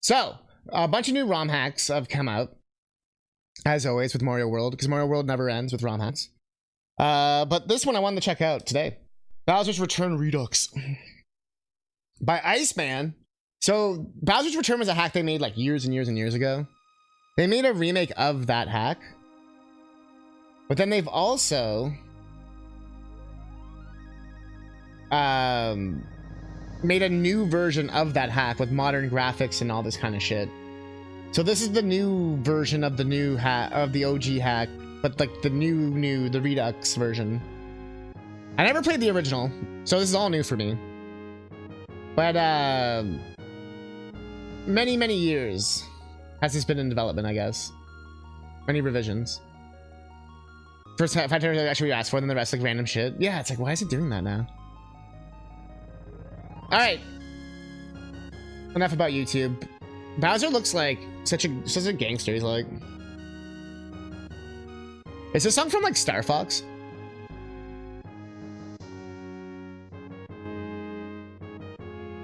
So, a bunch of new ROM hacks have come out, as always, with Mario World, because Mario World never ends with ROM hacks. But this one I wanted to check out today. Bowser's Return Redux by Iceman. So, Bowser's Return was a hack they made like years and years and years ago. They made a remake of that hack. But then they've also made a new version of that hack with modern graphics and all this kind of shit. So this is the new version of the new hack, of the OG hack, but like the the Redux version. I never played the original, so this is all new for me. But many years has this been in development, I guess. Many revisions. First 5 times actually asked for, then the rest like random shit. Yeah, it's like, why is it doing that now? Alright. Enough about YouTube. Bowser looks like such a gangster. He's like, is this song from like Star Fox?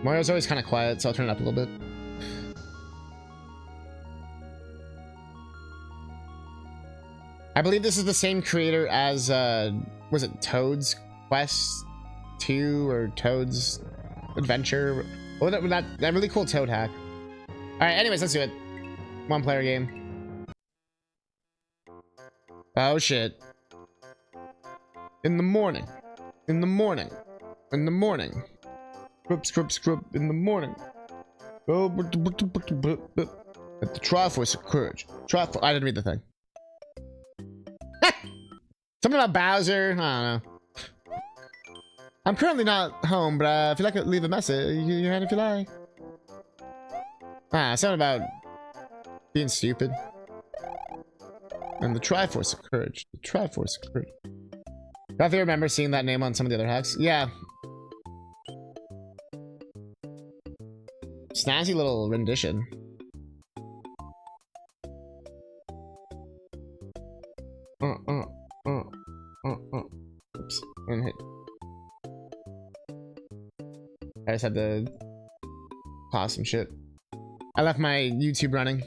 Mario's always kind of quiet, so I'll turn it up a little bit. I believe this is the same creator as was it Toad's Quest 2 or Toad's Adventure? Oh, that really cool Toad hack. All right, anyways, let's do it. One player game. Oh shit. In the morning. In the morning. In the morning. Scrub in the morning. Oh, at the Triforce of Courage. I didn't read the thing. Something about Bowser. I don't know. I'm currently not home, but if you'd like to leave a message, you can if you like. Something about being stupid. And the Triforce of Courage. The Triforce of Courage. I remember seeing that name on some of the other hacks. Yeah. Snazzy little rendition. Oops. And hit. I just had to pause some shit. I left my YouTube running.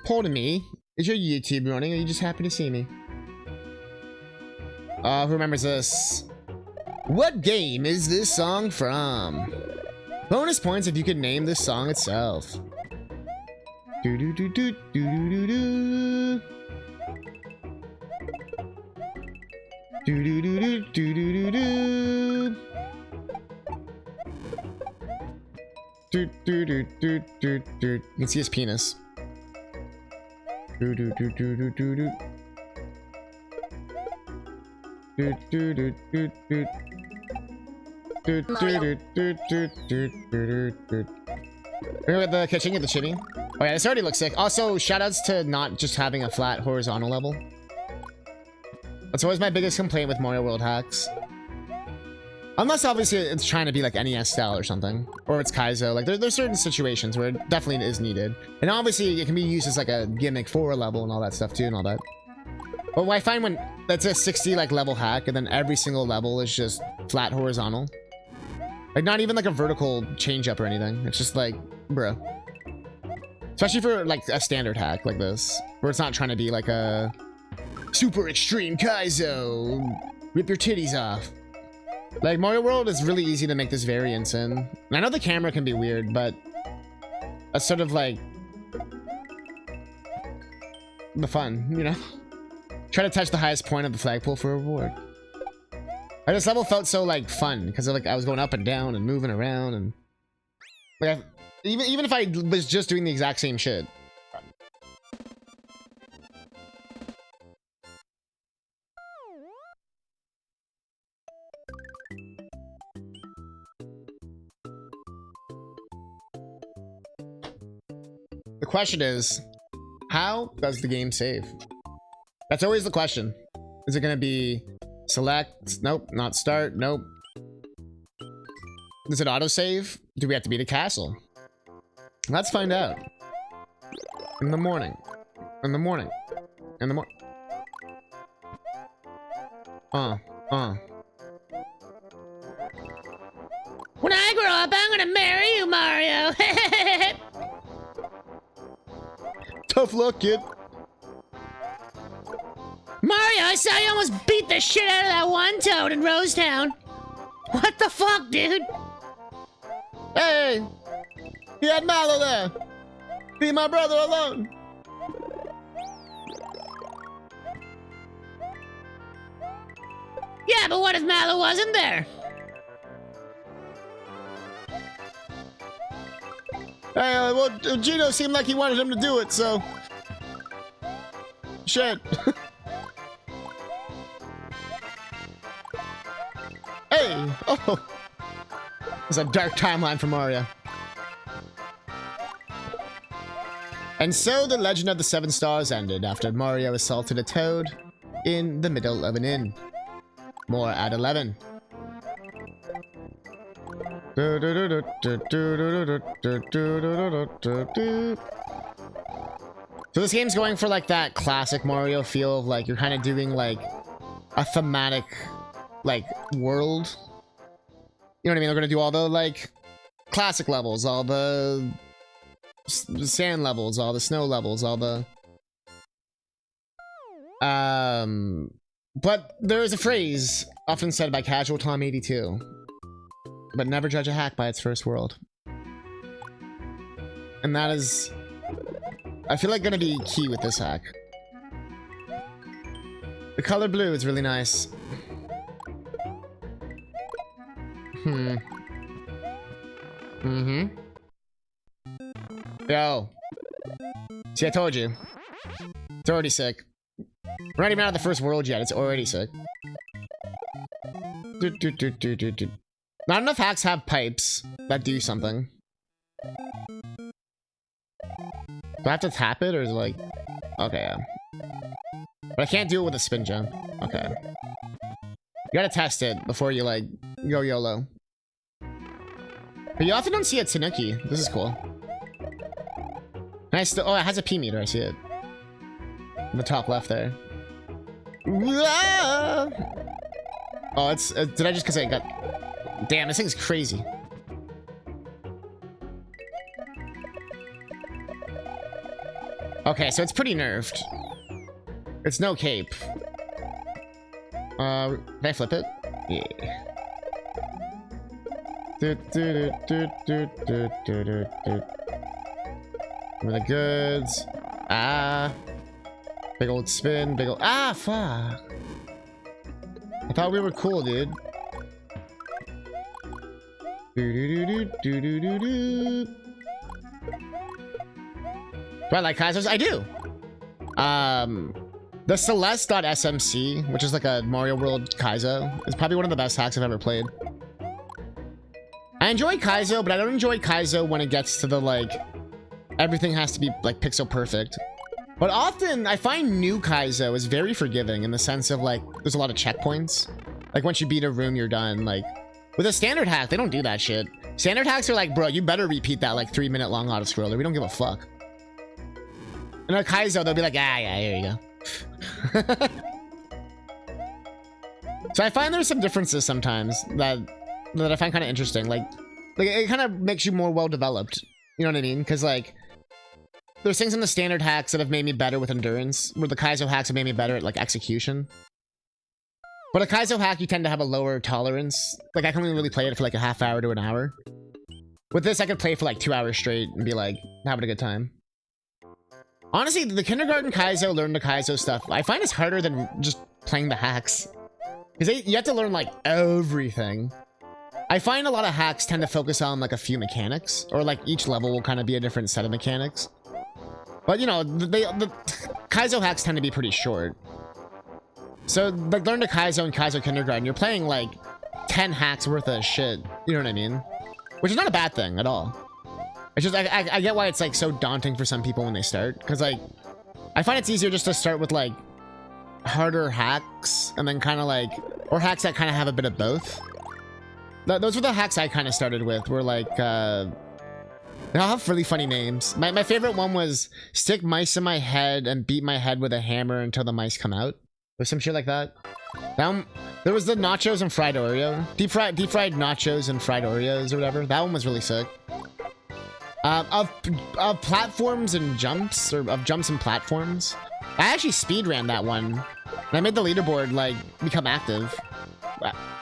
Pardon me. Is your YouTube running? Or are you just happy to see me? Who remembers this? What game is this song from? Bonus points if you could name this song itself. Do do do do do do do. Do do do do do do do. Do do do do do do. You can see his penis. Do do do do do do do. Do do do do do. Do do do do do do do do. We're at the kitchen, get the chimney. Oh yeah, this already looks sick. Also, shoutouts to not just having a flat horizontal level. That's always my biggest complaint with Mario World hacks. Unless obviously it's trying to be like NES style or something, or it's Kaizo. Like there's certain situations where it definitely is needed, and obviously it can be used as like a gimmick for a level and all that stuff too, and all that. But what I find when that's a 60 like level hack, and then every single level is just flat horizontal, like not even like a vertical change up or anything. It's just like, bro. Especially for like a standard hack like this, where it's not trying to be like a super extreme Kaizo, rip your titties off. Like Mario World is really easy to make this variance in. And I know the camera can be weird, but that's sort of like the fun, you know? Try to touch the highest point of the flagpole for a reward. Like, this level felt so like fun because like I was going up and down and moving around, and like even if I was just doing the exact same shit. The question is, how does the game save? That's always the question. Is it going to be select? Nope. Not start? Nope. Does it autosave? Do we have to beat a castle? Let's find out. In the morning. In the morning. In the morning. When I grow up, I'm gonna marry you, Mario. Tough luck, kid. Mario, I saw you almost beat the shit out of that one toad in Rosetown. What the fuck, dude? Hey! He had Mallow there! Leave my brother alone! Yeah, but what if Mallow wasn't there? Hey, well, Gino seemed like he wanted him to do it, so... Shit. Hey! Oh! It's a dark timeline for Mario. And so the Legend of the Seven Stars ended after Mario assaulted a toad in the middle of an inn. More at 11. So this game's going for like that classic Mario feel of like you're kind of doing like a thematic like world. You know what I mean? They're gonna do all the like classic levels, all the sand levels, all the snow levels, all the but there is a phrase often said by casual Tom 82, but never judge a hack by its first world. And that is, I feel like, gonna be key with this hack. The color blue is really nice. Yo. See, I told you. It's already sick. We're not even out of the first world yet. It's already sick. Not enough hacks have pipes that do something. Do I have to tap it, or is it like... Okay, yeah. But I can't do it with a spin jump. Okay. You gotta test it before you, like, go YOLO. But you often don't see a Tanuki. This is cool. And I still... Oh, it has a P meter. I see it. In the top left there. Oh, it's... did I just... Because I got... Damn, this thing's crazy. Okay, so it's pretty nerfed. It's no cape. Can I flip it? Yeah. Give me the goods. Ah. Big old spin, big old... Ah, fuck. I thought we were cool, dude. Do I like Kaizos? I do. The Celeste.smc, which is like a Mario World Kaizo, is probably one of the best hacks I've ever played. I enjoy Kaizo, but I don't enjoy Kaizo when it gets to the, like, everything has to be, like, pixel perfect. But often, I find new Kaizo is very forgiving in the sense of, like, there's a lot of checkpoints. Like, once you beat a room, you're done. Like, with a standard hack, they don't do that shit. Standard hacks are like, bro, you better repeat that, like, 3-minute long auto-scroller. We don't give a fuck. In a Kaizo, they'll be like, ah, yeah, here you go. So I find there's some differences sometimes that I find kind of interesting. Like it kind of makes you more well-developed. You know what I mean? Because, like, there's things in the standard hacks that have made me better with endurance, where the Kaizo hacks have made me better at, like, execution. But a Kaizo hack, you tend to have a lower tolerance. Like, I can only really play it for, like, a half hour to an hour. With this, I could play for, like, 2 hours straight and be, like, having a good time. Honestly, the kindergarten Kaizo, learn the Kaizo stuff, I find it's harder than just playing the hacks. Because you have to learn, like, everything. I find a lot of hacks tend to focus on, like, a few mechanics. Or, like, each level will kind of be a different set of mechanics. But, you know, the Kaizo hacks tend to be pretty short. So, like, learn the Kaizo and Kaizo Kindergarten, you're playing, like, 10 hacks worth of shit. You know what I mean? Which is not a bad thing at all. It's just, I get why it's, like, so daunting for some people when they start. Because, like, I find it's easier just to start with, like, harder hacks. And then kind of, like, or hacks that kind of have a bit of both. Those were the hacks I kind of started with. Were, like, they all have really funny names. My favorite one was stick mice in my head and beat my head with a hammer until the mice come out. Or some shit like that. There was the nachos and fried Oreo. Deep fried nachos and fried Oreos or whatever. That one was really sick. Of platforms and jumps, or of jumps and platforms. I actually speed ran that one. And I made the leaderboard like become active.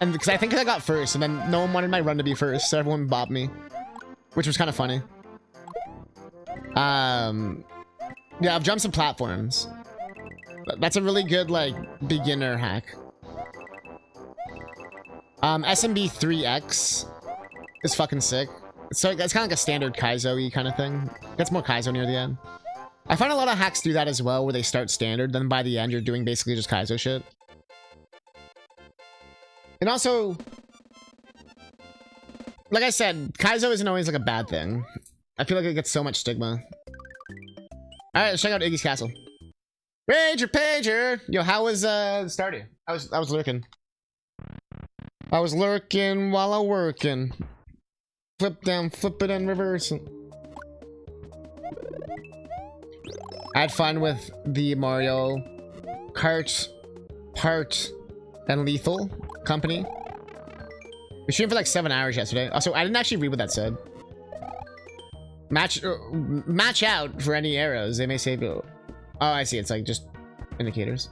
And because I think I got first, and then no one wanted my run to be first, so everyone bopped me, which was kind of funny. Yeah, of jumps and platforms. That's a really good like beginner hack. SMB 3X is fucking sick. So it's kind of like a standard Kaizo-y kind of thing. Gets more Kaizo near the end. I find a lot of hacks do that as well, where they start standard, then by the end you're doing basically just Kaizo shit. And also, like I said, Kaizo isn't always like a bad thing. I feel like it gets so much stigma. Alright, let's check out Iggy's Castle. Ranger Pager! Yo, how was Stardew? I was lurking. I was lurking while I working. Flip down, flip it and reverse. I had fun with the Mario Kart, Part, and Lethal company. We streamed for like 7 hours yesterday. Also, I didn't actually read what that said. Match out for any arrows. They may save you. Oh, I see. It's like just indicators.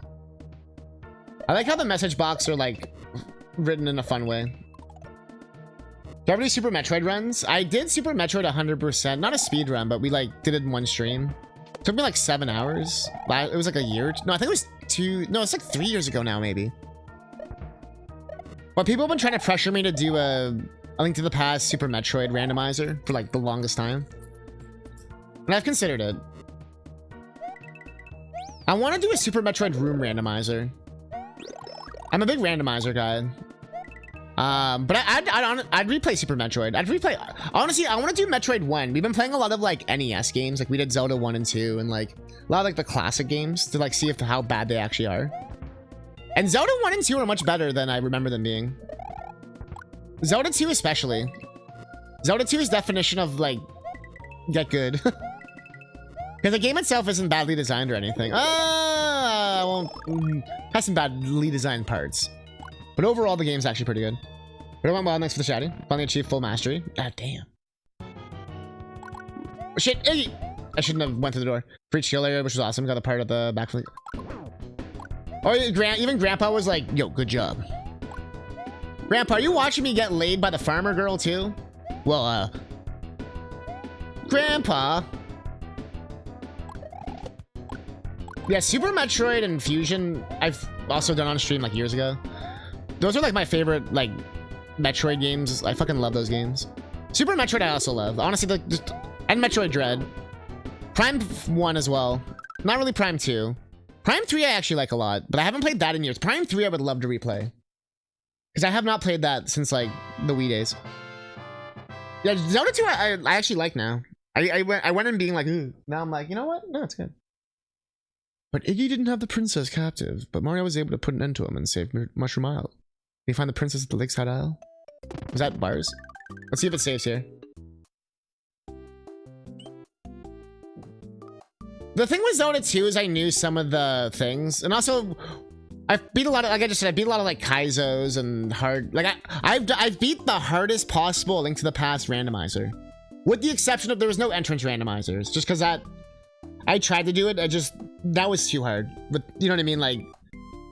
I like how the message box are like written in a fun way. Do you ever do Super Metroid runs? I did Super Metroid 100%. Not a speed run, but we like did it in one stream. It took me like 7 hours. It was like a year. No, I think it was 2. No, it's like 3 years ago now, maybe. But people have been trying to pressure me to do a Link to the Past Super Metroid randomizer for like the longest time. And I've considered it. I want to do a Super Metroid room randomizer. I'm a big randomizer guy. But I'd replay Super Metroid. I'd replay. Honestly, I want to do Metroid 1. We've been playing a lot of like NES games. Like we did Zelda 1 and 2 and like a lot of like the classic games to like see if how bad they actually are. And Zelda 1 and 2 are much better than I remember them being. Zelda 2 especially. Zelda 2's definition of like get good. Because the game itself isn't badly designed or anything. I won't. Has some badly designed parts. But overall, the game's actually pretty good. But it went well. Thanks for the shouting. Finally achieved full mastery. God damn. Oh, shit. Iggy! I shouldn't have went through the door. Free chill area, which was awesome. Got a part of the back flank. Oh, even Grandpa was like, yo, good job. Grandpa, are you watching me get laid by the farmer girl too? Well, Grandpa. Yeah, Super Metroid and Fusion, I've also done on stream like years ago. Those are like my favorite like Metroid games. I fucking love those games. Super Metroid I also love. Honestly, and Metroid Dread. Prime 1 as well. Not really Prime 2. Prime 3 I actually like a lot, but I haven't played that in years. Prime 3 I would love to replay. Because I have not played that since like the Wii days. Yeah, Zelda 2 I actually like now. I went in being like, ooh. Now I'm like, you know what? No, it's good. But Iggy didn't have the princess captive, but Mario was able to put an end to him and save Mushroom Isle. Did you find the princess at the Lakeside Isle? Was that bars? Let's see if it saves here. The thing with Zelda 2 is I knew some of the things, and also I beat a lot of, like I just said, I beat a lot of like Kaizos and hard. Like I've beat the hardest possible Link to the Past randomizer, with the exception of there was no entrance randomizers, just because that I tried to do it. That was too hard. But you know what I mean, like.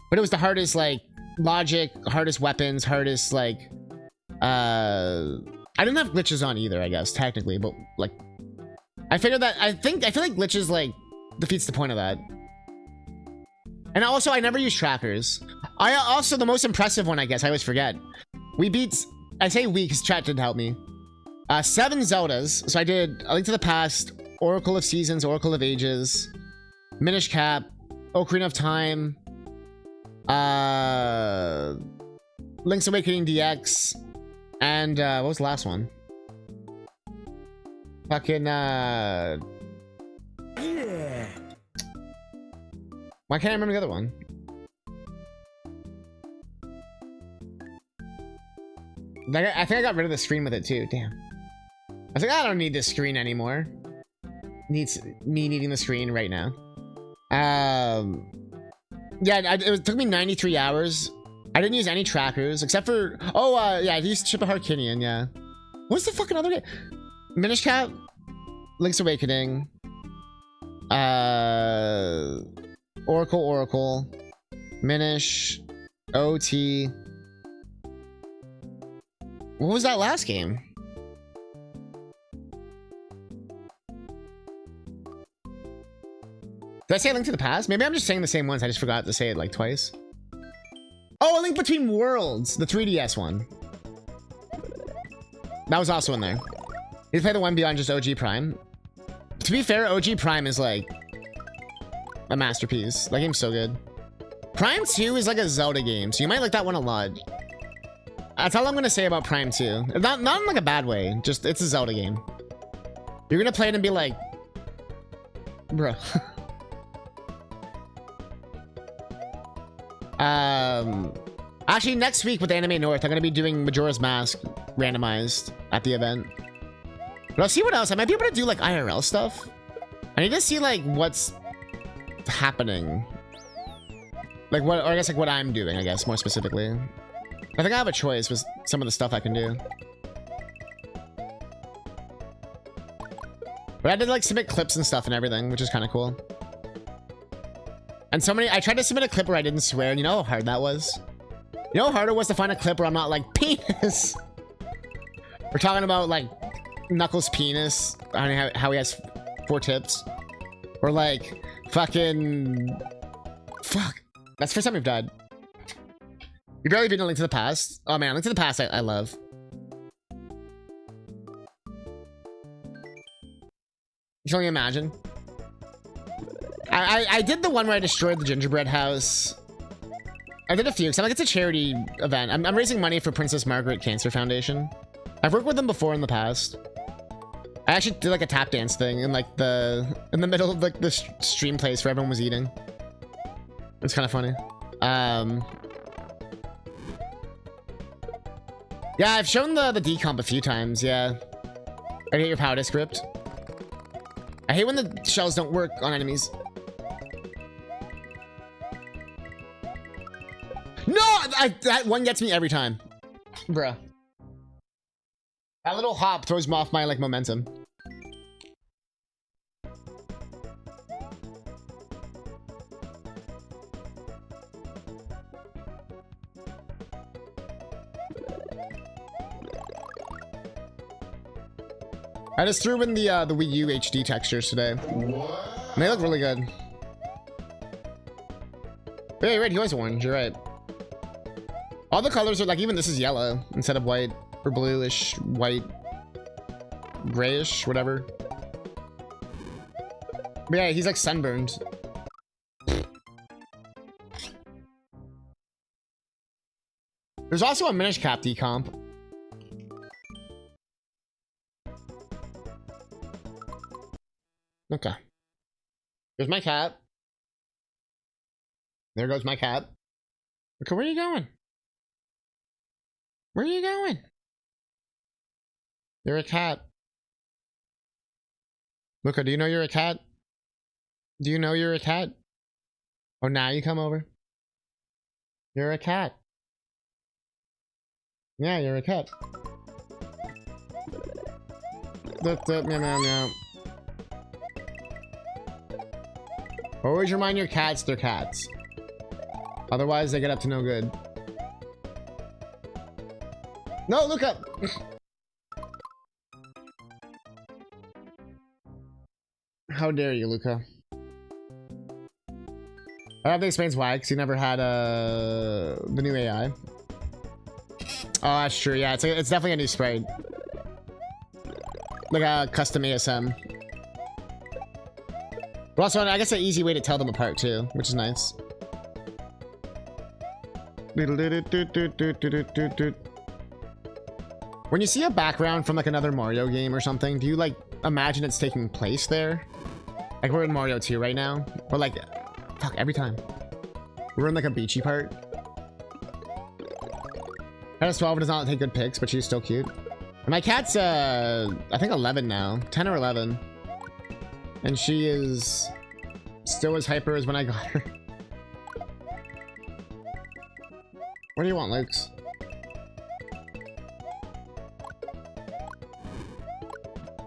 But it was the hardest, like logic, hardest weapons, hardest like. I didn't have glitches on either, I guess technically, but like. I figured that I feel like glitches like defeats the point of that. And also, I never use trackers. I also, the most impressive one, I guess, I always forget. We beat, I say we because chat didn't help me. 7 Zeldas. So I did A Link to the Past, Oracle of Seasons, Oracle of Ages, Minish Cap, Ocarina of Time, Link's Awakening DX, and what was the last one? Fucking, why can't I remember the other one? I think I got rid of the screen with it too. Damn. I was like, I don't need this screen anymore. Needs me needing the screen right now. Yeah, it took me 93 hours. I didn't use any trackers except for yeah, I used Chip of Harkinian. Yeah. What's the fucking other game? Minish Cap. Link's Awakening. Oracle. Minish. OT. What was that last game? Did I say A Link to the Past? Maybe I'm just saying the same ones. I just forgot to say it like twice. Oh, A Link Between Worlds, the 3DS one. That was also in there. You play the one beyond just OG Prime. To be fair, OG Prime is like a masterpiece. That game's so good. Prime 2 is like a Zelda game, so you might like that one a lot. That's all I'm gonna say about Prime 2. Not in like a bad way, just it's a Zelda game. You're gonna play it and be like, bro. Actually, next week with Anime North, I'm gonna be doing Majora's Mask randomized at the event. But I'll see what else. I might be able to do like IRL stuff. I need to see like what's happening. Like what, or I guess like what I'm doing, I guess, more specifically. I think I have a choice with some of the stuff I can do. But I did like submit clips and stuff and everything, which is kind of cool. And so many, I tried to submit a clip where I didn't swear, and you know how hard that was? You know how hard it was to find a clip where I'm not like, penis! We're talking about like, Knuckles' penis, I don't know how he has 4 tips. Or like, fucking... Fuck. That's the first time we've died. You barely beat A Link to the Past. Oh man, A Link to the Past I love. You can only imagine. I did the one where I destroyed the gingerbread house. I did a few, because I'm like, it's a charity event. I'm raising money for Princess Margaret Cancer Foundation. I've worked with them before in the past. I actually did like a tap dance thing in like in the middle of like the stream place where everyone was eating. It's kind of funny. Yeah, I've shown the decomp a few times, yeah. I get your POW disk ripped. I hate when the shells don't work on enemies. No! That one gets me every time. Bruh. That little hop throws me off my, like, momentum. I just threw in the Wii U HD textures today. And they look really good. Yeah, you're right, he was orange, you're right. All the colors are like, even this is yellow instead of white. Or bluish, white, grayish, whatever. But yeah, he's like sunburned. There's also a Minish Cap decomp. Okay. There's my cat. There goes my cat. Okay, where are you going? Where are you going? You're a cat. Luca, do you know you're a cat? Do you know you're a cat? Oh, now you come over. You're a cat. Yeah, you're a cat. Meow, meow, meow. Always remind your cats they're cats. Otherwise, they get up to no good. No, look up! How dare you, Luca? I don't think it explains why, because you never had the new AI. Oh, that's true. Yeah, it's definitely a new sprite. Like a custom ASM. But also, I guess an easy way to tell them apart too, which is nice. When you see a background from like another Mario game or something, do you like imagine it's taking place there? Like we're in Mario 2 right now. Or like, fuck, every time. We're in like a beachy part. Cat 12 does not take good pics, but she's still cute. And my cat's, I think 11 now. 10 or 11. And she is still as hyper as when I got her. What do you want, Lukes?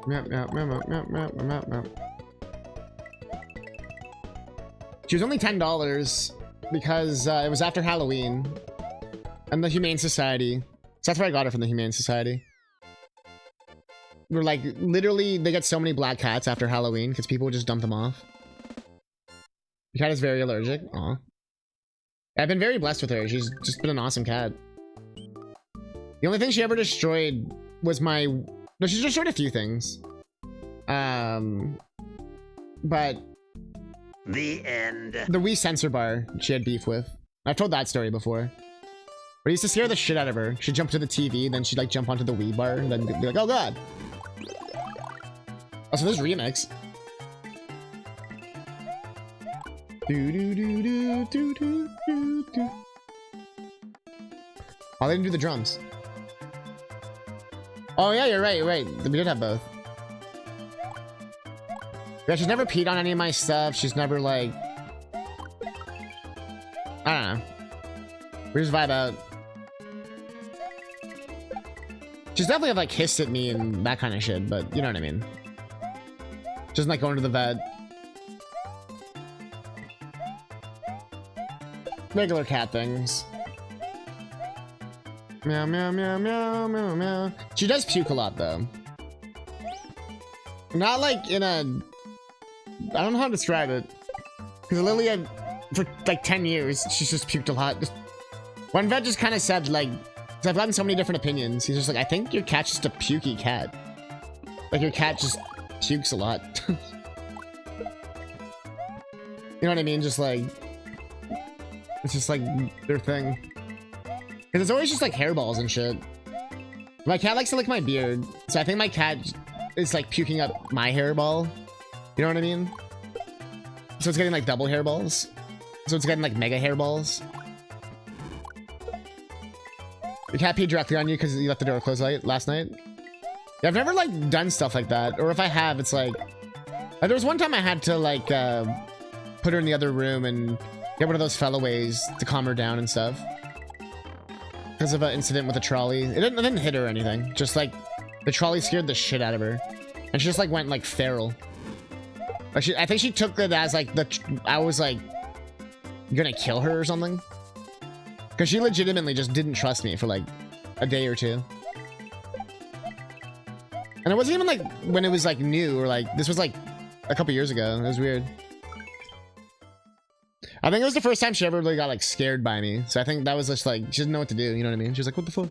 Meow, meow, meow, meow, meow, meow, meow, meow. She was only $10 because it was after Halloween and the Humane Society. So that's where I got her, from the Humane Society. We're like, literally, they get so many black cats after Halloween because people would just dump them off. The cat is very allergic. Aw. I've been very blessed with her. She's just been an awesome cat. The only thing she ever destroyed was my... No, she's destroyed a few things. But... The end. The Wii sensor bar she had beef with. I've told that story before. But I used to scare the shit out of her. She'd jump to the TV, then she'd like jump onto the Wii bar, and then be like, oh god! Also, there's remix. Do do do do do do do do. Oh, they didn't do the drums. Oh yeah, you're right, you're right. We did have both. Yeah, she's never peed on any of my stuff. She's never like... I don't know. We just vibe out. She's definitely like hissed at me and that kind of shit, but you know what I mean. She doesn't like going to the vet. Regular cat things. Meow, meow, meow, meow, meow, meow. She does puke a lot, though. Not like in a... I don't know how to describe it. Because Lily, for like 10 years, she's just puked a lot. One vet just kind of said, like... Because I've gotten so many different opinions. He's just like, I think your cat's just a pukey cat. Like, your cat just pukes a lot. You know what I mean? Just like... It's just like their thing. Because it's always just like hairballs and shit. My cat likes to lick my beard. So I think my cat is like puking up my hairball. You know what I mean? So it's getting like double hairballs. So it's getting like mega hairballs. The cat peed directly on you because you left the door closed last night? Yeah, I've never like done stuff like that. Or if I have, it's like... There was one time I had to like put her in the other room and get one of those fellaways to calm her down and stuff. Because of an incident with a trolley. It didn't hit her or anything. Just like the trolley scared the shit out of her. And she just like went like feral. Like I think she took it as like I was like gonna kill her or something. Because she legitimately just didn't trust me for like a day or two. And it wasn't even like when it was like new or like this was like a couple years ago. It was weird. I think it was the first time she ever really got like scared by me. So I think that was just like, she didn't know what to do. You know what I mean? She was like, what the fuck?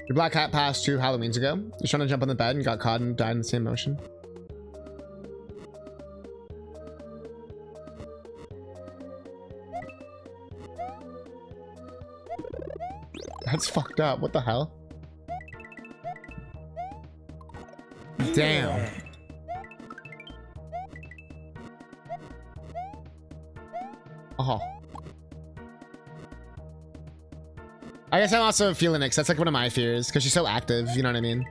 Your black cat passed 2 Halloweens ago. He's trying to jump on the bed and got caught and died in the same motion. That's fucked up. What the hell? Damn. Oh. I guess I'm also feeling it, 'cause that's like one of my fears, because she's so active, you know what I mean?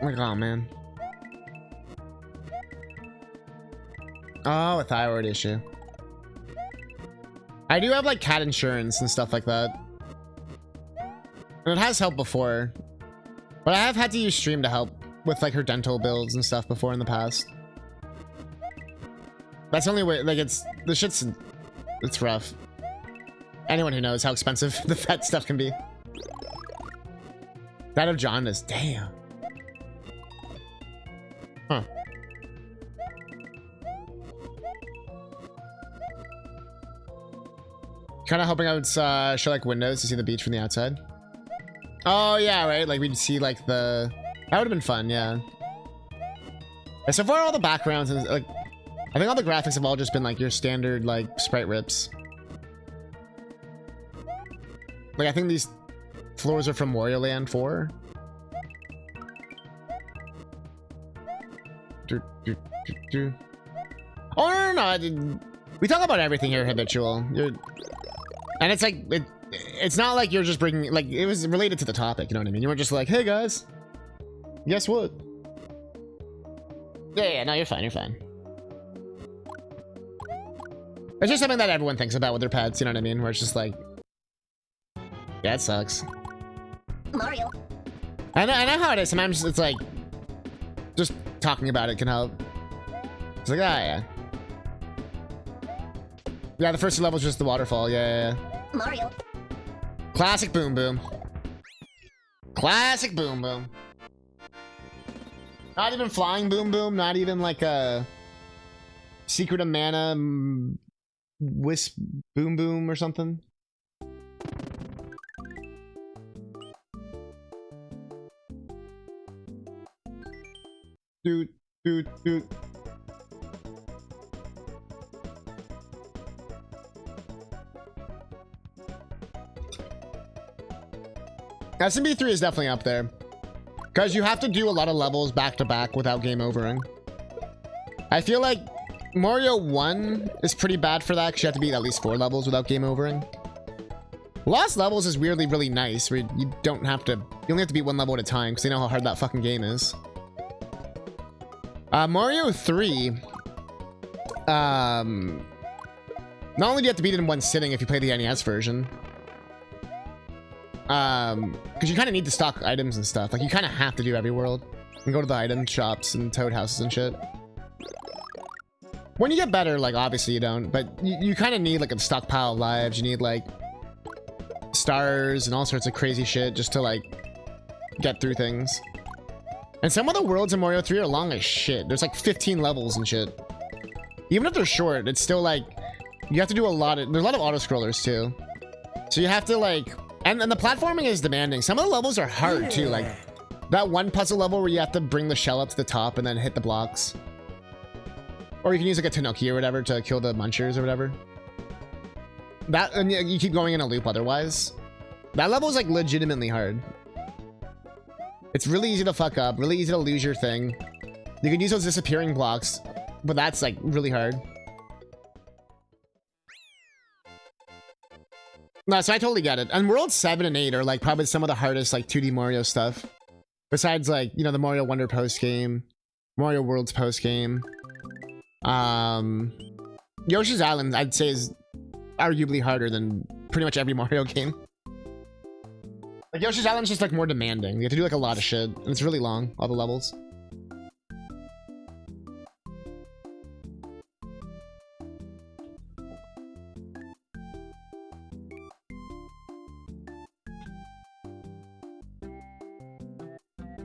Like, oh man. Oh, a thyroid issue. I do have like cat insurance and stuff like that. And it has helped before. But I have had to use Stream to help with like her dental bills and stuff before in the past. That's the only way, like it's rough. Anyone who knows how expensive the vet stuff can be. That of jaundice, damn. Huh. Kind of hoping I would show like windows to see the beach from the outside. Oh yeah, right. Like we'd see like the. That would have been fun, yeah. And so far, all the backgrounds and like, I think all the graphics have all just been like your standard like sprite rips. Like I think these floors are from Wario Land 4. Oh no, I didn't. We talk about everything here, habitual. And it's like it's not like you're just bringing, like, it was related to the topic, you know what I mean? You weren't just like, hey guys, guess what? Yeah, no, you're fine, you're fine. It's just something that everyone thinks about with their pets, you know what I mean? Where it's just like, yeah, it sucks. Mario. I know how it is. Sometimes it's like, just talking about it can help. It's like, ah, yeah. Yeah, the first level is just the waterfall, yeah. Mario. Classic Boom Boom. Classic Boom Boom. Not even Flying Boom Boom, not even like a Secret of Mana Wisp Boom Boom or something. Doot, doot, doot. SMB3 is definitely up there. Because you have to do a lot of levels back to back without game overing. I feel like Mario 1 is pretty bad for that because you have to beat at least 4 levels without game overing. Lost Levels is weirdly really nice where you don't have to, you only have to beat 1 level at a time because they know how hard that fucking game is. Mario 3, not only do you have to beat it in one sitting if you play the NES version, because you kind of need to stock items and stuff. Like, you kind of have to do every world and go to the item shops and toad houses and shit. When you get better, like, obviously you don't, but you kind of need, like, a stockpile of lives. You need, like, stars and all sorts of crazy shit just to, like, get through things. And some of the worlds in Mario 3 are long as shit. There's, like, 15 levels and shit. Even if they're short, it's still, like, you have to do a lot of, there's a lot of auto-scrollers, too. So you have to, like, and the platforming is demanding. Some of the levels are hard, too. Like, that one puzzle level where you have to bring the shell up to the top and then hit the blocks. Or you can use, like, a Tanuki or whatever to kill the munchers or whatever. That, and you keep going in a loop otherwise. That level is, like, legitimately hard. It's really easy to fuck up, really easy to lose your thing. You can use those disappearing blocks, but that's, like, really hard. No, so I totally get it. And Worlds 7 and 8 are, like, probably some of the hardest, like, 2D Mario stuff. Besides, like, you know, the Mario Wonder post-game, Mario Worlds post-game. Yoshi's Island, I'd say, is arguably harder than pretty much every Mario game. Like, Yoshi's Island's just, like, more demanding. You have to do, like, a lot of shit. And it's really long, all the levels.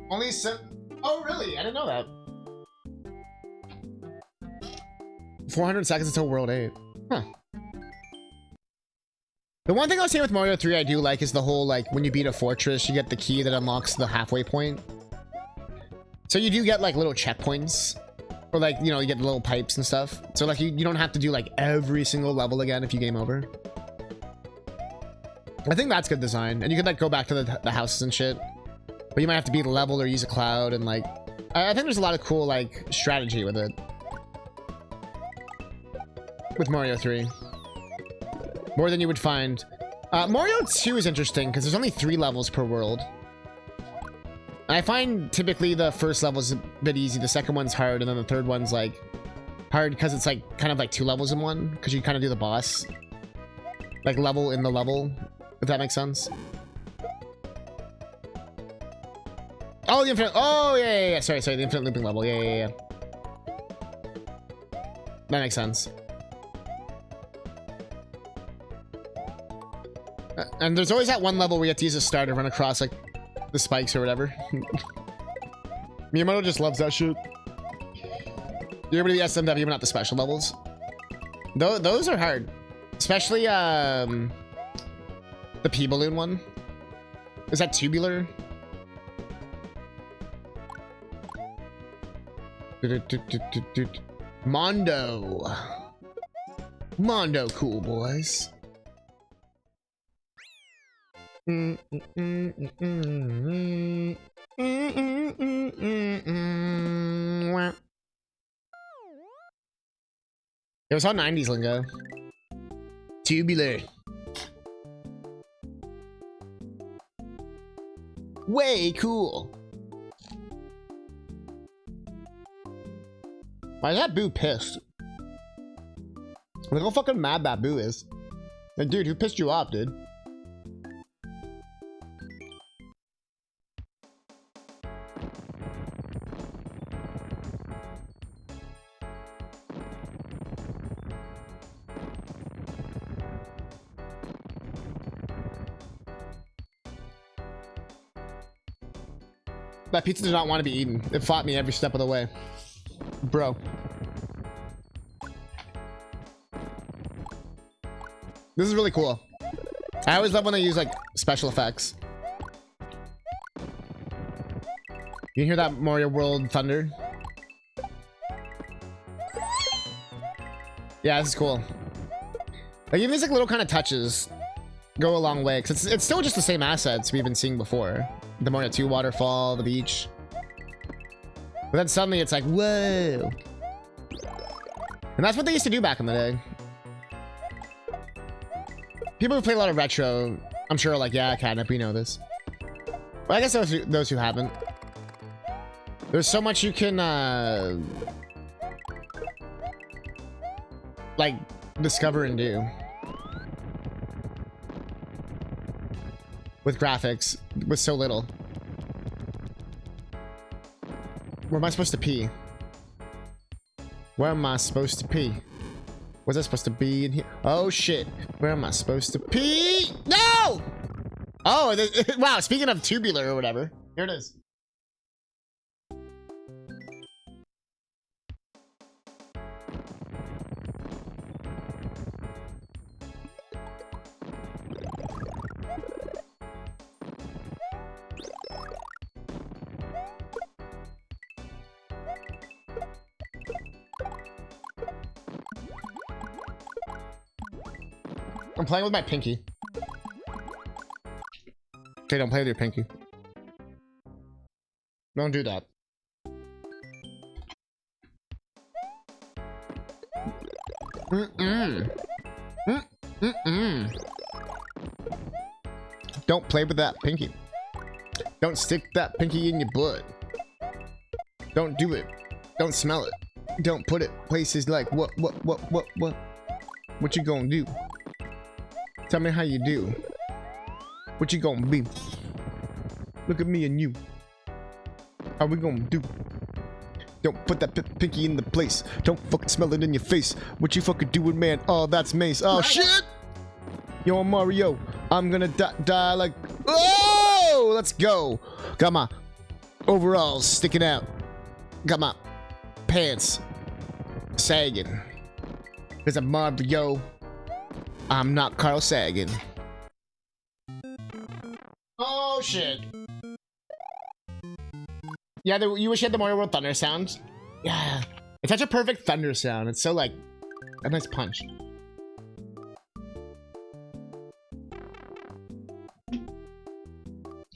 Only oh, really? I didn't know that. 400 seconds until World 8. Huh. The one thing I'll say with Mario 3 I do like is the whole, like, when you beat a fortress, you get the key that unlocks the halfway point. So you do get, like, little checkpoints. Or, like, you know, you get the little pipes and stuff. So, like, you don't have to do, like, every single level again if you game over. I think that's good design. And you can, like, go back to the houses and shit. But you might have to beat a level or use a cloud and, like, I think there's a lot of cool, like, strategy with it. With Mario 3. More than you would find. Mario 2 is interesting because there's only 3 levels per world. And I find typically the first level is a bit easy, the second one's hard, and then the third one's, like, hard because it's, like, kind of like 2 levels in one. Because you kind of do the boss. Like, level in the level, if that makes sense. Oh, the infinite. Oh, yeah. Sorry. The infinite looping level. Yeah. That makes sense. And there's always that one level where you have to use a star to run across, like, the spikes or whatever. Miyamoto just loves that shit. You're able to the SMW, but not the special levels. Those are hard. Especially, the P-Balloon one. Is that tubular? Mondo. Cool boys. It was all 90s lingo. Tubular. Way cool. Why is that Boo pissed? Look how fucking mad that Boo is. Like, dude, who pissed you off, dude? That pizza did not want to be eaten. It fought me every step of the way. Bro. This is really cool. I always love when they use like special effects. You hear that Mario World thunder? Yeah, this is cool. Like even these like little kind of touches go a long way because it's still just the same assets we've been seeing before. The Mario 2 waterfall, the beach. But then suddenly it's like, whoa. And that's what they used to do back in the day. People who play a lot of retro, I'm sure are like, yeah, Catnip, we know this. But I guess those who haven't. There's so much you can, like, discover and do. With graphics, with so little. Where am I supposed to pee? Where am I supposed to pee? Was I supposed to be in here? Oh shit. Where am I supposed to pee? No! Oh, wow, speaking of tubular or whatever. Here it is. I'm playing with my pinky. Okay, don't play with your pinky. Don't do that. Don't play with that pinky. Don't stick that pinky in your butt. Don't do it. Don't smell it. Don't put it places like what? What you gonna do? Tell me how you do. What you gonna be? Look at me and you. How we gonna do? Don't put that pinky in the place. Don't fucking smell it in your face. What you fucking doing, man? Oh, that's Mace. Oh, shit! Yo, I'm Mario. I'm gonna die like... Oh! Let's go. Got my overalls sticking out. Got my pants sagging. There's a Mario. I'm not Carl Sagan. Oh shit. Yeah, you wish you had the Mario World thunder sound. Yeah. It's such a perfect thunder sound. It's so like a nice punch.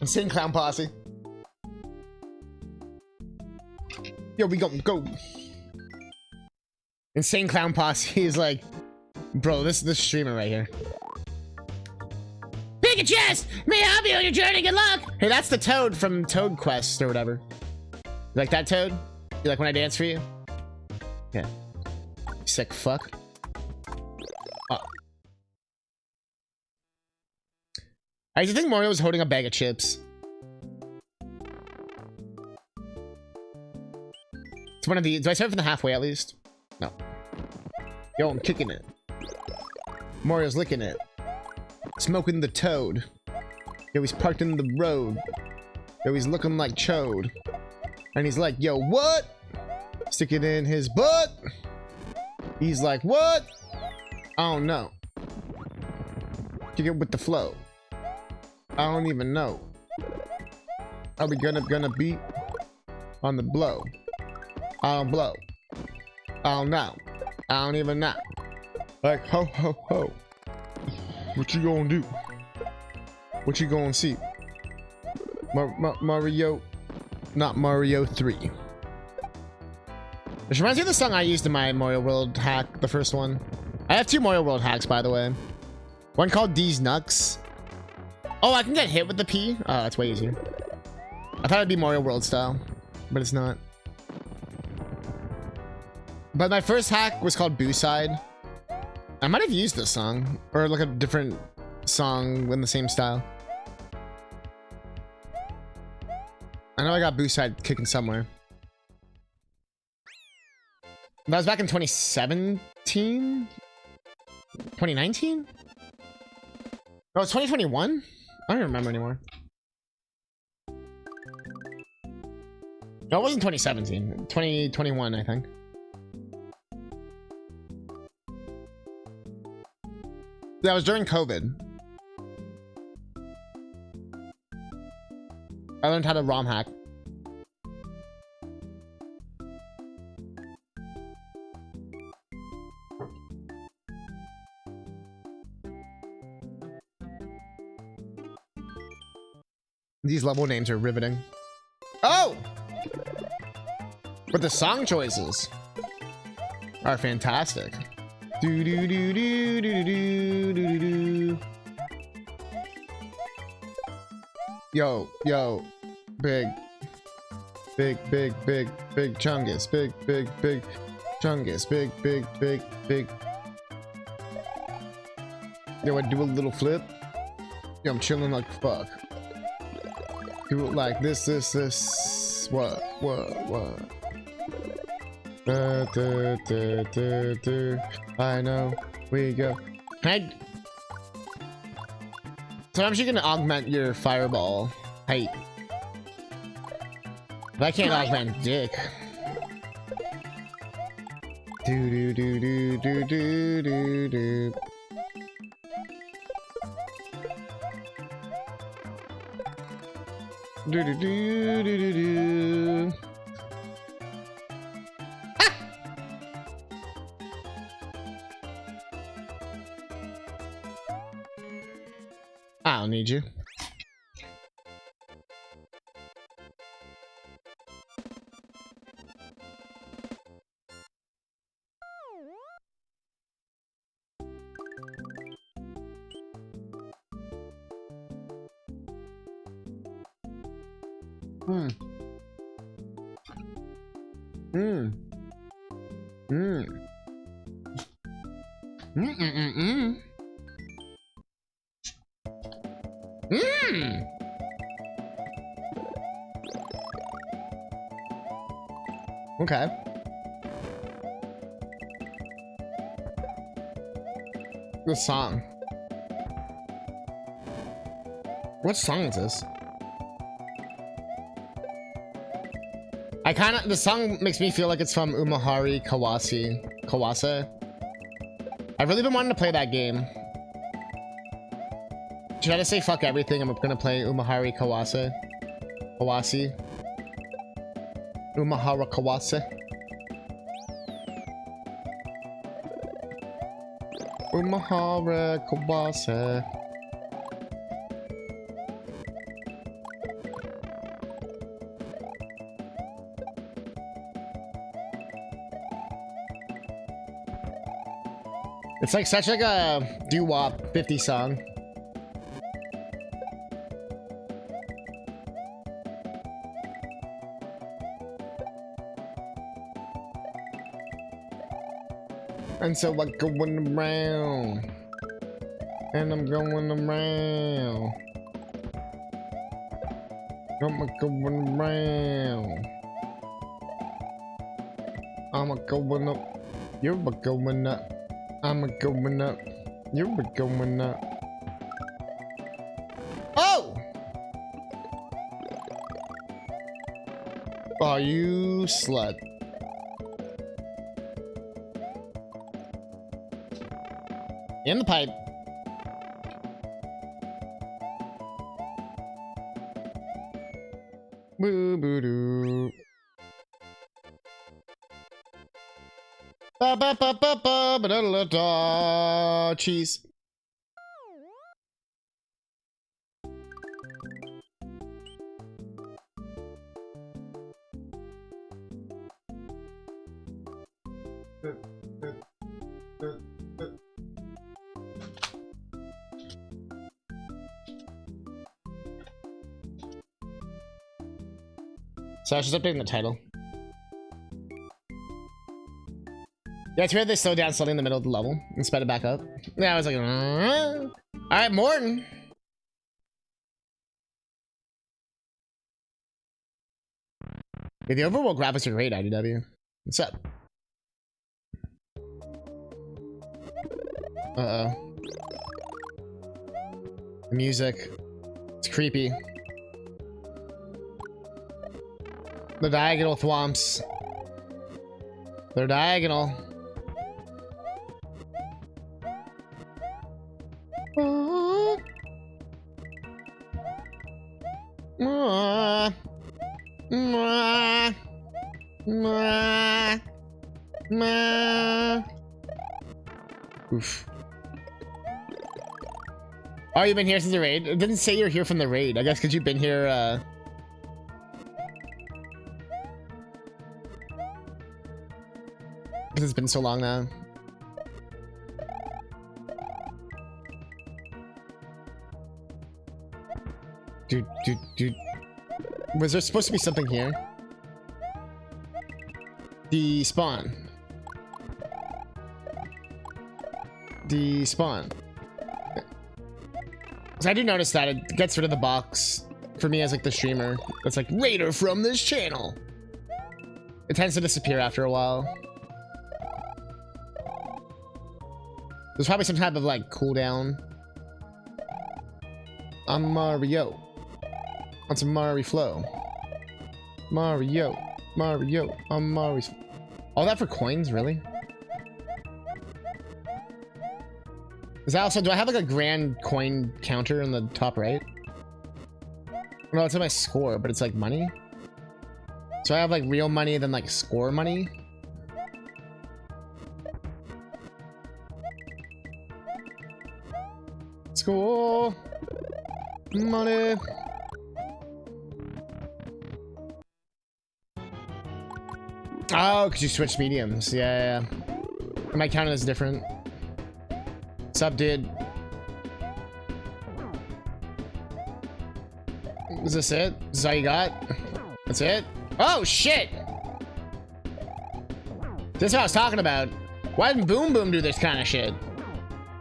Insane Clown Posse. Yo, we gonna go. Insane Clown Posse is like, bro, this streamer right here. Pick a chest! May I help you on your journey? Good luck! Hey, that's the Toad from Toad Quest or whatever. You like that, Toad? You like when I dance for you? Yeah. Sick fuck. Oh. I used to think Mario was holding a bag of chips. It's one of the... Do I start from the halfway at least? No. Yo, I'm kicking it. Mario's licking it. Smoking the Toad. Yo, he's parked in the road. Yo, he's looking like Chode. And he's like, yo, what? Stick it in his butt. He's like, what? I don't know. Kick it with the flow. I don't even know. Are we gonna beat on the blow? I don't blow. I don't know. I don't even know. Like, ho, ho, ho. What you gonna do? What you gonna see? Mario, not Mario 3. Which reminds me of the song I used in my Mario World hack, the first one. I have 2 Mario World hacks, by the way. One called These Nuts. Oh, I can get hit with the P? Oh, that's way easier. I thought it'd be Mario World style, but it's not. But my first hack was called Booside. I might have used this song, or like a different song in the same style. I know I got Booside kicking somewhere. That was back in 2017? 2019? Oh, it's 2021? I don't remember anymore. No, it wasn't 2017. 2021, I think. That was during COVID. I learned how to ROM hack. These level names are riveting. Oh! But the song choices are fantastic. Do do do do do do do do. Yo, yo, big chungus, big chungus, big. Yo, I do a little flip. Yo, I'm chilling like fuck. Do it like this. What? I know. We go. Sometimes you can augment your fireball height. But I can't augment dick. Do do do do do do do do. Do do do do do do. I don't need you. Okay. The song. What song is this? The song makes me feel like it's from Umahari Kawase. I've really been wanting to play that game. Should I just say fuck everything? I'm gonna play Umahari Kawase. Umahara Kawase. Umahara Kawase. It's like such like a doo-wop 50 song. And so I'm going around. And I'm going around. I'm going around. I'm going up. You're going up. I'm going up. You're going up. Oh! Oh, you slut. In the pipe. Boo boo doo. Ba ba ba ba ba ba da da da. Cheese. So I was just updating the title. Yeah, it's weird they slowed down suddenly in the middle of the level and sped it back up. Yeah, I was like, alright, Morton. Yeah, the overworld graphics are great, IDW. What's up? Uh-oh. The music. It's creepy. The diagonal thwomps. They're diagonal. Oof. Oh, you've been here since the raid? It didn't say you're here from the raid. I guess because you've been here, because it's been so long now. Dude. Was there supposed to be something here? Despawn. Despawn. So I do notice that it gets rid of the box for me as like the streamer. It's like Raider from this channel. It tends to disappear after a while. There's probably some type of like cooldown. I'm Mario. On some Mario flow. Mario. I'm Mario. All that for coins, really? Is that also, do I have like a grand coin counter in the top right? No, it's in my score, but it's like money. So I have like real money, then like score money. Score money. Oh, because you switch mediums. Yeah. My count is different. What's up, dude? Is this it? Is this all you got? That's it? Oh, shit! This is what I was talking about. Why didn't Boom Boom do this kind of shit?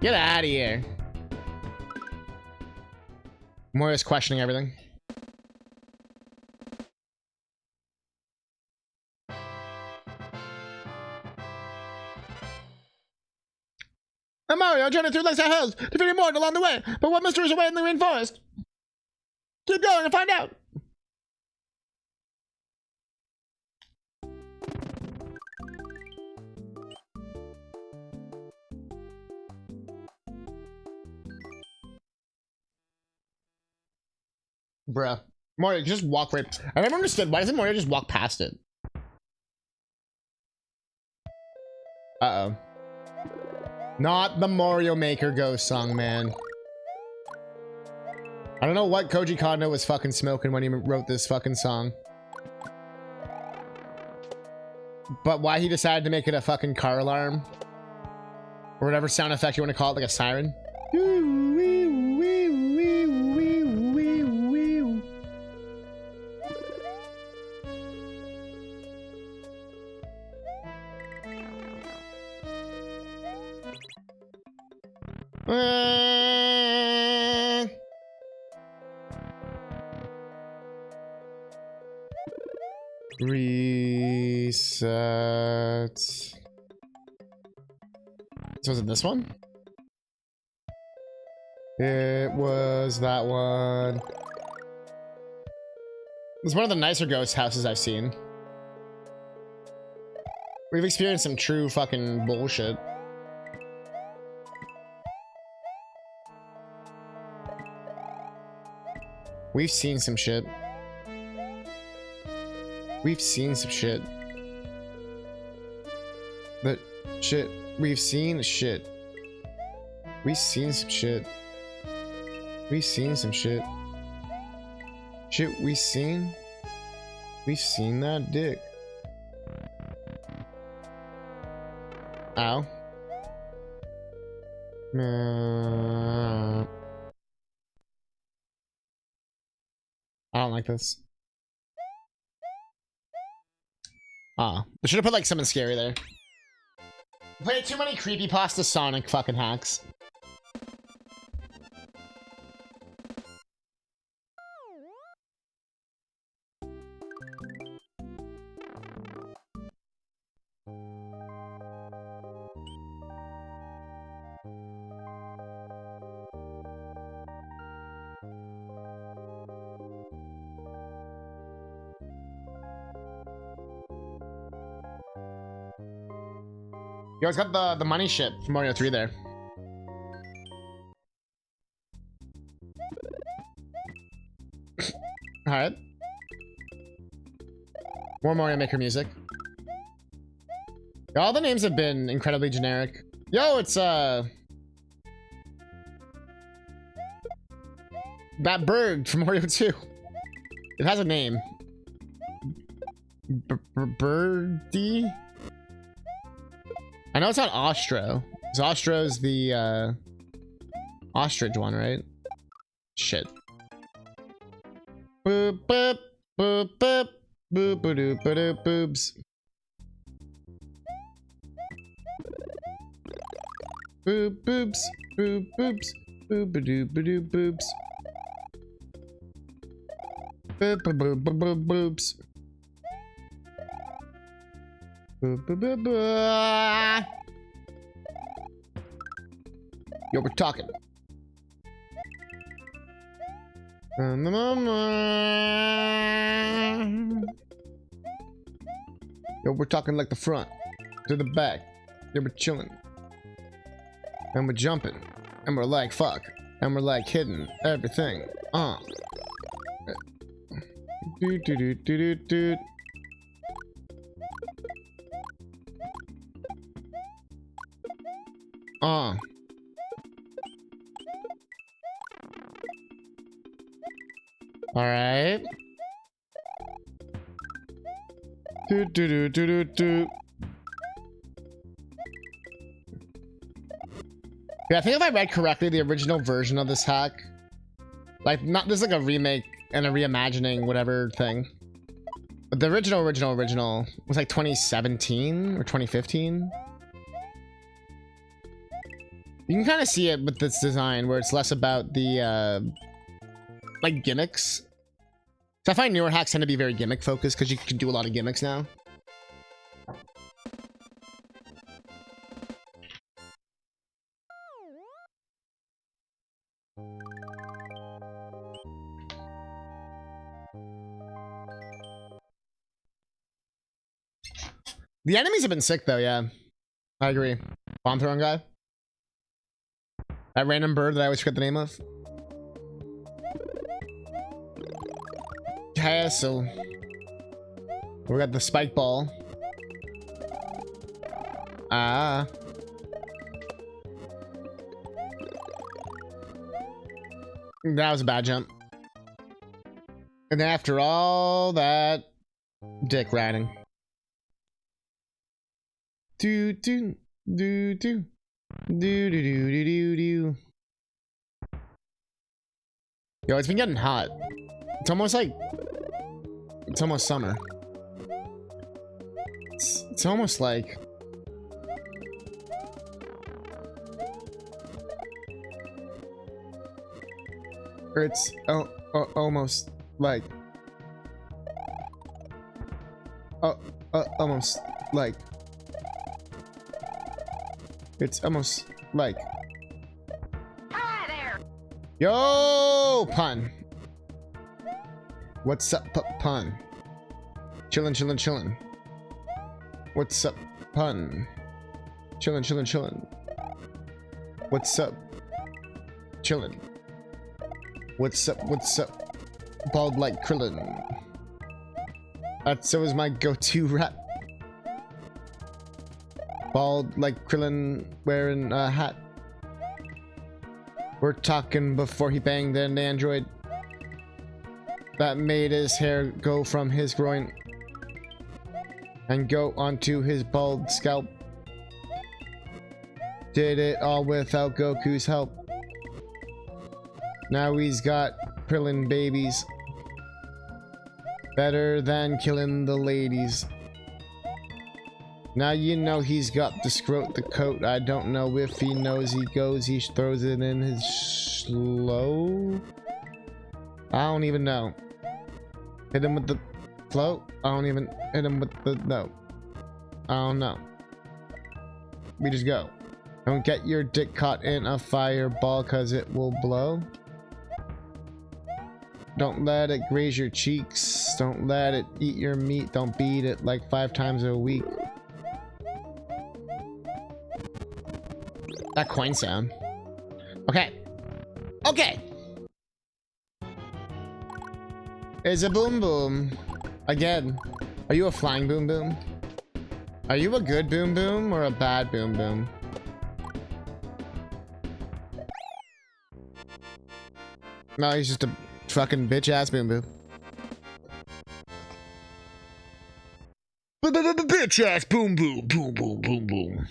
Get out of here. Moira's questioning everything. I'm Mario, I journeyed through lakes and hills, defeating more along the way, but what mysteries await in the green forest? Keep going and find out! Bruh. Mario, just walk right... I never understood, why doesn't Mario just walk past it? Uh-oh. Not the Mario Maker Ghost song, man. I don't know what CousinCatnip was fucking smoking when he wrote this fucking song. But why he decided to make it a fucking car alarm? Or whatever sound effect you want to call it, like a siren. Reset. So was it this one? It was that one. It's one of the nicer ghost houses I've seen. We've experienced some true fucking bullshit. We've seen some shit. We've seen some shit. But shit, we've seen shit. We've seen some shit. We've seen some shit. Shit, we've seen that dick. Ow. I don't like this. Ah, they should have put like something scary there. Played too many creepypasta Sonic fucking hacks. You guys got the money ship from Mario 3 there. Alright. More Mario Maker music. All the names have been incredibly generic. Yo, it's that bird from Mario 2. It has a name. Birdie? I know it's not Ostro. 'Cause Ostro's the ostrich one, right? Shit. Boop boop boop boop boop boop boop boobs. Boop boobs boop boobs boop boop boop boobs. Boop boop boop boop boobs. Yo, we're talking. Yo, we're talking like the front to the back. Yo, we're chilling. And we're jumping. And we're like, fuck. And we're like hitting everything. Do do do do do do. All right. Do do do do do do. Yeah, I think if I read correctly, the original version of this hack, like not this is like a remake and a reimagining, whatever thing. But the original was like 2017 or 2015. You can kind of see it with this design where it's less about the like gimmicks. So I find newer hacks tend to be very gimmick focused because you can do a lot of gimmicks now. The enemies have been sick though, yeah. I agree. Bomb throwing guy. That random bird that I always forget the name of. Yeah, so we got the spike ball. That was a bad jump. And after all that dick riding. Do do do do do do do do do. Yo, it's been getting hot. It's almost summer. It's almost like or it's almost like almost like it's almost like hi there. Yo, pun. What's up, pun? Chillin', chillin', chillin'. What's up, pun? Chillin', chillin', chillin'. What's up? Chillin'. What's up? What's up? Bald like Krillin. That's always my go-to rap. Bald like Krillin wearing a hat. We're talking before he banged an android that made his hair go from his groin and go onto his bald scalp. Did it all without Goku's help. Now he's got Krillin babies. Better than killing the ladies. Now you know he's got the scrote the coat. I don't know if he knows he goes. He throws it in his slow. I don't even know. Hit him with the float. I don't even hit him with the no. I don't know. We just go. Don't get your dick caught in a fireball cause it will blow. Don't let it graze your cheeks. Don't let it eat your meat. Don't beat it like 5 times a week. That coin sound. Okay. Okay. It's a boom boom. Again. Are you a flying boom boom? Are you a good boom boom or a bad boom boom? No, he's just a fucking bitch ass boom boom. Bitch ass boom boom boom boom boom boom.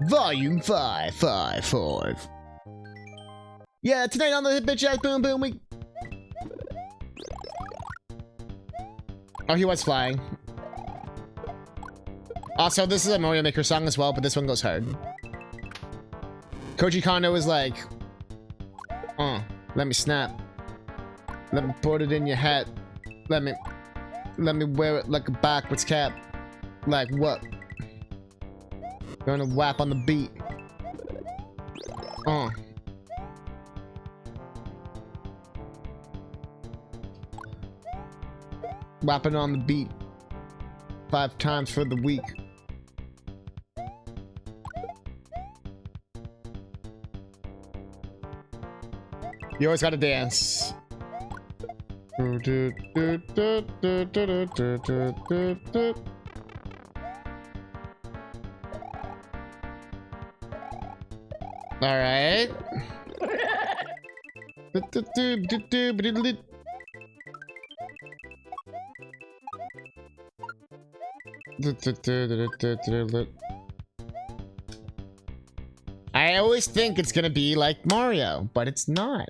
Volume 555. Yeah, tonight on the bitch ass boom boom we. Oh, he was flying. Also, this is a Mario Maker song as well, but this one goes hard. Koji Kondo is like, let me snap. Let me put it in your hat. Let me wear it like a backwards cap. Like what? Gonna whap on the beat. Whapping on the beat 5 times for the week. You always gotta dance. All right. I always think it's gonna be like Mario, but it's not.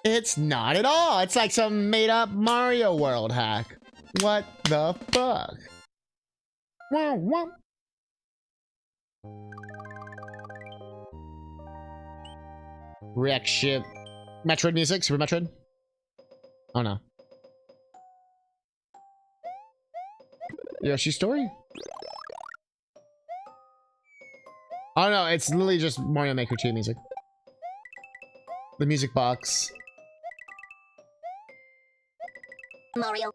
It's not at all. It's like some made-up Mario World hack. What the fuck? Wow, wow. Wreck ship. Metroid music? Super Metroid? Oh no. Yoshi story? Oh no, it's literally just Mario Maker 2 music. The music box. Mario.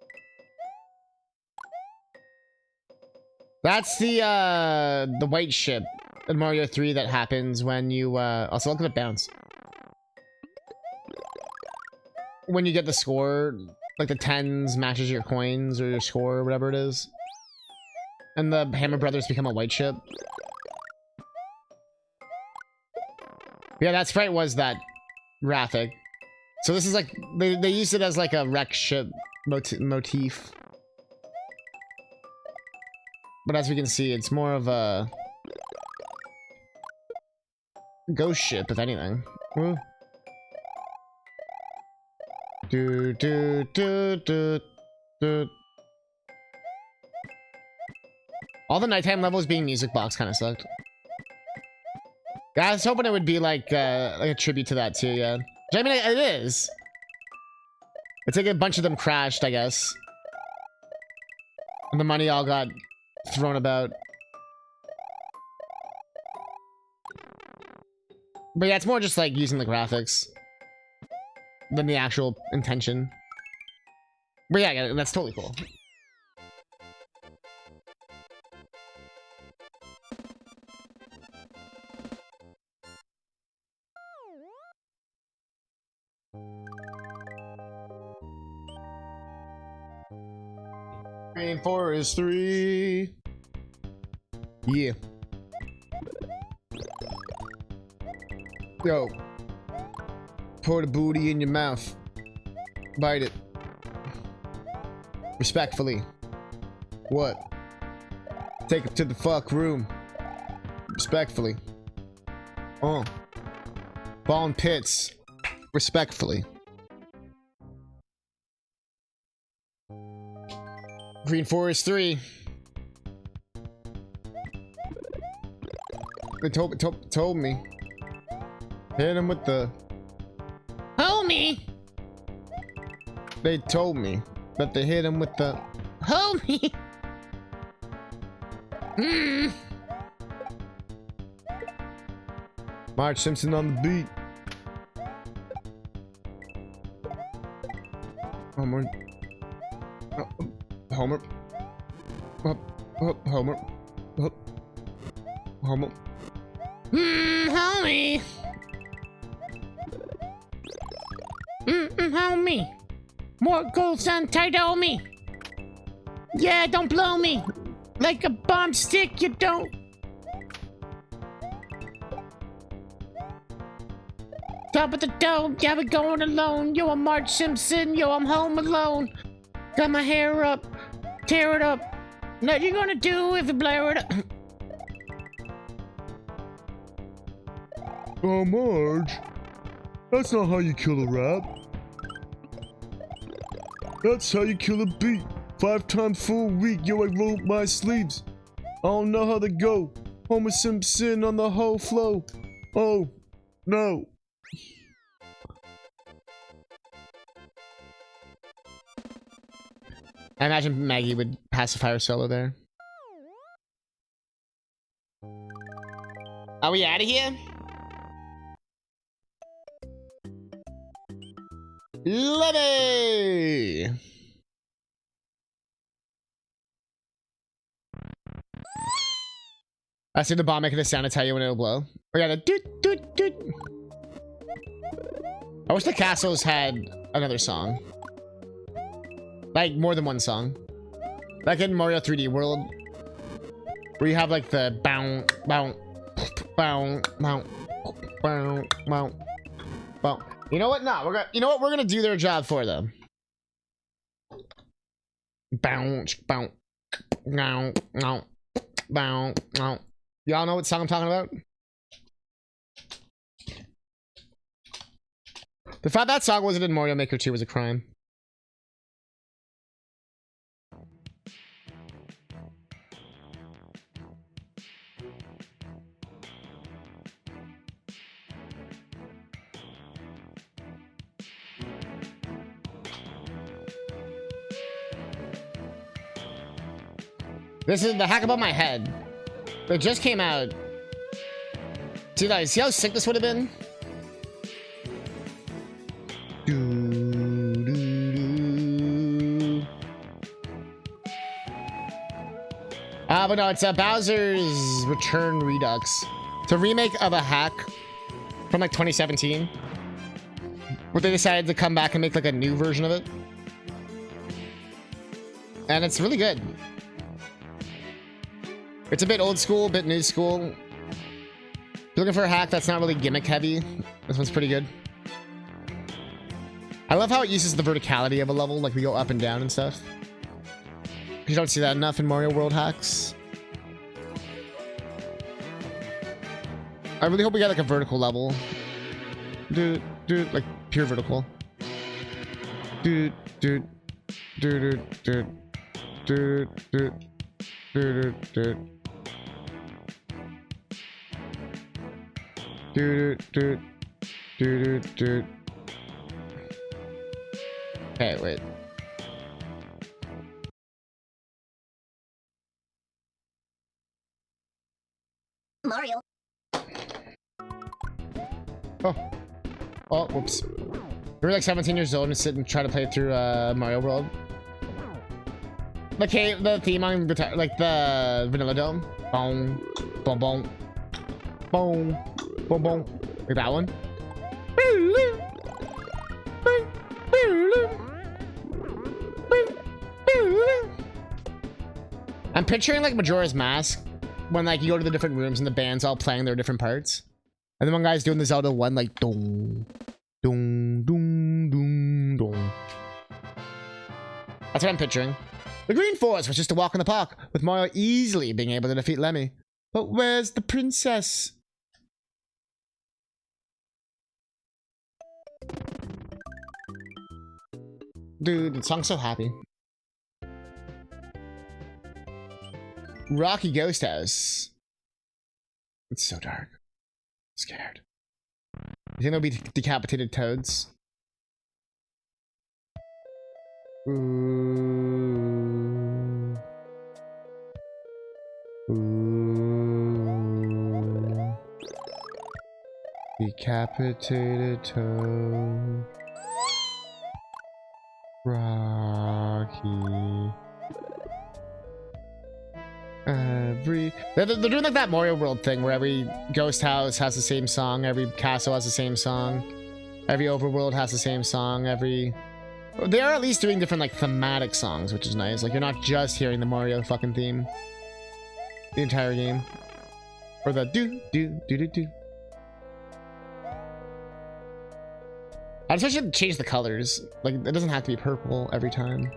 That's the white ship in Mario 3 that happens when you also look at it bounce. When you get the score, like the 10s matches your coins or your score or whatever it is. And the Hammer Brothers become a white ship. Yeah, that sprite was that graphic. So this is like, they used it as like a wreck ship motif. But as we can see, it's more of a ghost ship, if anything. Ooh. Do, do, do, do, do. All the nighttime levels being music box kind of sucked. Yeah, I was hoping it would be like a tribute to that too, yeah. Which, I mean, it is. It's like a bunch of them crashed, I guess. And the money all got thrown about. But yeah, it's more just like using the graphics than the actual intention. But yeah, that's totally cool. Rainforest 3. Yeah. Yo. Pour the booty in your mouth. Bite it. Respectfully. What? Take it to the fuck room. Respectfully. Ball and pits. Respectfully. Green Forest 3. They told me. Hit him with the... Homie! They told me that they hit him with the... Homie! Hmm. Marge Simpson on the beat. Homer. Homer. Homer. Homer. Homie! Homie! More gold sun tight on me! Yeah, don't blow me! Like a bomb stick, you don't! Top of the dome, yeah, we're going alone. Yo, I'm Marge Simpson, yo, I'm home alone. Got my hair up, tear it up. What you gonna do if you blare it up? Oh, Marge. That's not how you kill a rap. That's how you kill a beat. 5 times full week, yo, I rolled my sleeves. I don't know how to go. Homer Simpson on the whole flow. Oh, no. I imagine Maggie would pacify her solo there. Are we out of here? Letty! I see the bomb making the sound to tell you when it'll blow. Oh yeah, the doot doot doot. I wish the castles had another song. Like more than one song. Like in Mario 3D World. Where you have like the bow bow bow bow bow bow bow. You know what? No, we're gonna do their job for them. Bounce, bounce, now, now, bounce, now. Y'all know what song I'm talking about? The fact that song wasn't in Mario Maker 2 was a crime. This is the hack above my head. It just came out. Dude, see how sick this would have been? But no, it's Bowser's Return Redux. It's a remake of a hack from like 2017. Where they decided to come back and make like a new version of it. And it's really good. It's a bit old school, a bit new school. If you're looking for a hack that's not really gimmick heavy, this one's pretty good. I love how it uses the verticality of a level, like we go up and down and stuff. You don't see that enough in Mario World hacks. I really hope we get like a vertical level. Dude, like pure vertical. Dude. Hey, wait. Mario. Oh, whoops. You're like 17 years old and sit and try to play through Mario World. Okay, the theme on guitar, like the Vanilla Dome. Boom, boom, boom, boom, boom, boom. Like that one. I'm picturing like Majora's Mask when like you go to the different rooms and the band's all playing their different parts. And then one guy's doing the Zelda one like dong, dong, dong, dong, dong. That's what I'm picturing. The Green Forest was just a walk in the park, with Mario easily being able to defeat Lemmy. But where's the princess? Dude, the song's so happy. Rocky Ghost House. It's so dark. I'm scared. You think there'll be decapitated toads? Ooh. Ooh. Decapitated toad. Rocky. They're doing like that Mario World thing where every ghost house has the same song, every castle has the same song, every overworld has the same song, they are at least doing different like thematic songs, which is nice. Like you're not just hearing the Mario fucking theme the entire game, or the do do do do do. I just wish you could change the colors. Like it doesn't have to be purple every time.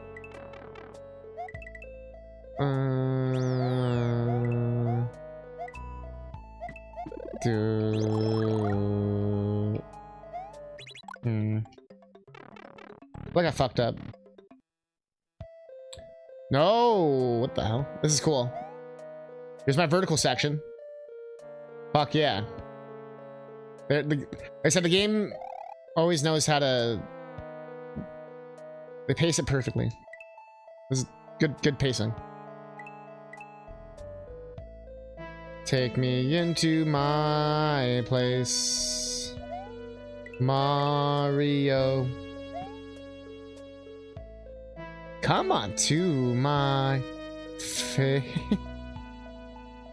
Like I fucked up. No, what the hell? This is cool. Here's my vertical section. Fuck yeah. Like I said, the game always knows how to. They pace it perfectly. This is good pacing. Take me into my place, Mario. Come on to my face,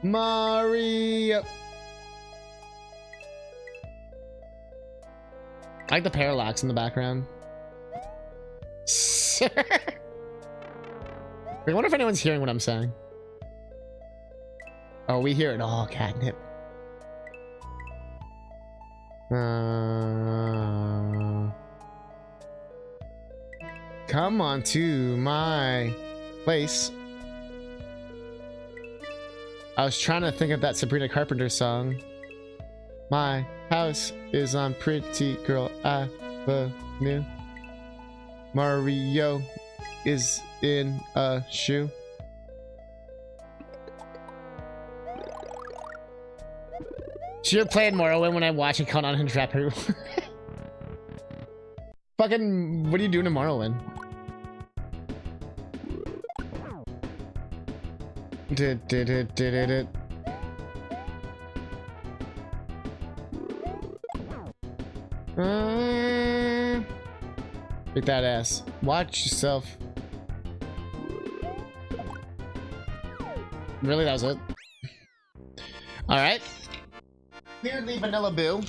Mario. I like the parallax in the background. I wonder if anyone's hearing what I'm saying. Oh, we hear it all, Catnip. Come on to my place. I was trying to think of that Sabrina Carpenter song. My house is on Pretty Girl Avenue. Mario is in a shoe. Should have played Morrowind when I watch it count on his rapper. Fucking, what are you doing to Morrowind? Did. Beat that ass. Watch yourself. Really, that was it? Alright. Weirdly Vanilla Boo.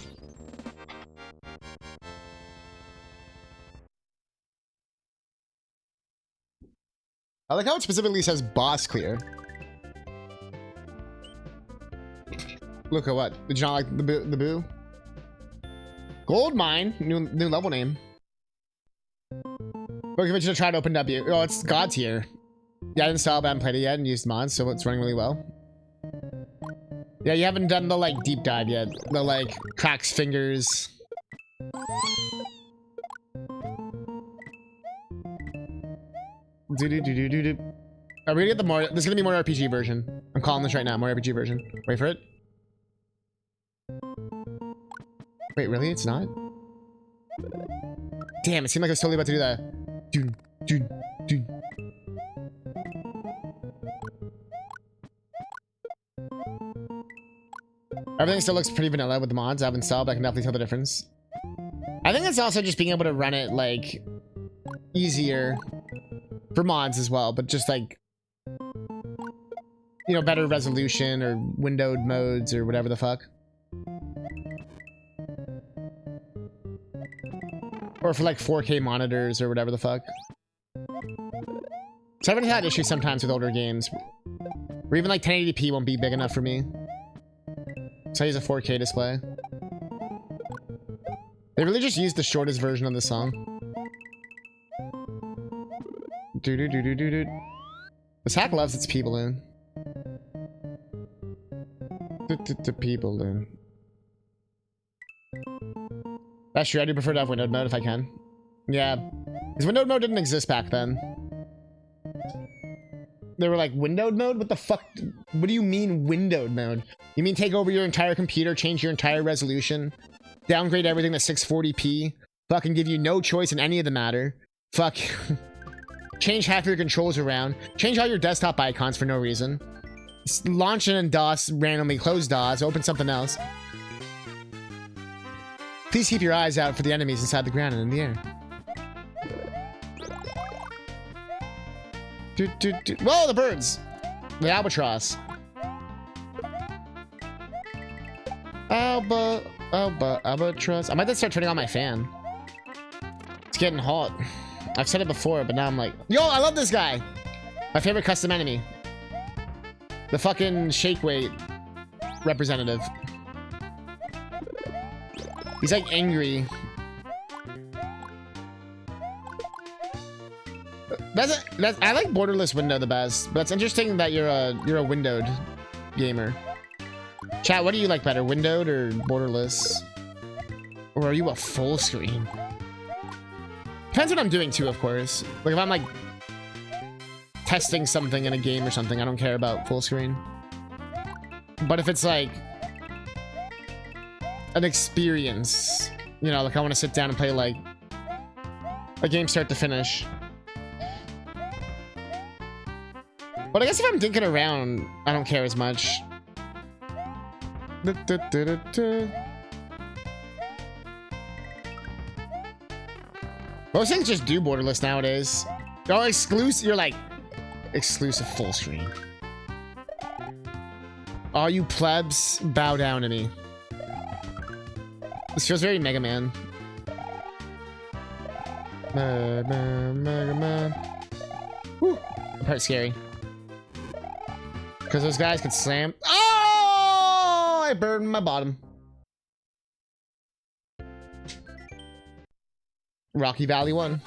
I like how it specifically says boss clear. Look at what? Did you not like the boo? Gold mine, new level name. Look, if you should try to open W. Oh, it's God tier. Yeah, I didn't install, but I haven't played it yet and used mods, so it's running really well. Yeah, you haven't done the like deep dive yet. The like cracks fingers. Are we gonna get the more? This is gonna be more RPG version. I'm calling this right now. More RPG version. Wait for it. Wait, really? It's not? Damn! It seemed like I was totally about to do that. Dude. Everything still looks pretty vanilla with the mods I've installed, but I can definitely tell the difference. I think it's also just being able to run it like easier for mods as well, but just like, you know, better resolution or windowed modes or whatever the fuck. Or for like 4K monitors or whatever the fuck. So I've had issues sometimes with older games where even like 1080p won't be big enough for me. So I use a 4K display. They really just used the shortest version of the song. This hack loves its people in. People in. That's true, I do prefer to have windowed mode if I can. Yeah. Because windowed mode didn't exist back then. They were like windowed mode? What the fuck? What do you mean windowed mode? You mean take over your entire computer, change your entire resolution, downgrade everything to 640p, fucking give you no choice in any of the matter, fuck, change half your controls around, change all your desktop icons for no reason, launch it in DOS, randomly close DOS, open something else. Please keep your eyes out for the enemies inside the ground and in the air. Whoa, the birds! The albatross. Albatross. I might have to start turning on my fan. It's getting hot. I've said it before, but now I'm like, yo, I love this guy! My favorite custom enemy. The fucking shake weight representative. He's like angry. I like borderless window the best, but it's interesting that you're a windowed gamer. Chat, what do you like better, windowed or borderless? Or are you a full screen? Depends what I'm doing too, of course. Like if I'm like testing something in a game or something, I don't care about full screen. But if it's like an experience, you know, like I want to sit down and play like a game start to finish. But I guess if I'm dinking around, I don't care as much. Most things just do borderless nowadays. Oh, exclusive. You're like, exclusive full screen. All you plebs, bow down to me. This feels very Mega Man. Mega Man. Whew. That part's scary. Because those guys could slam. Oh! I burned my bottom. Rocky Valley 1.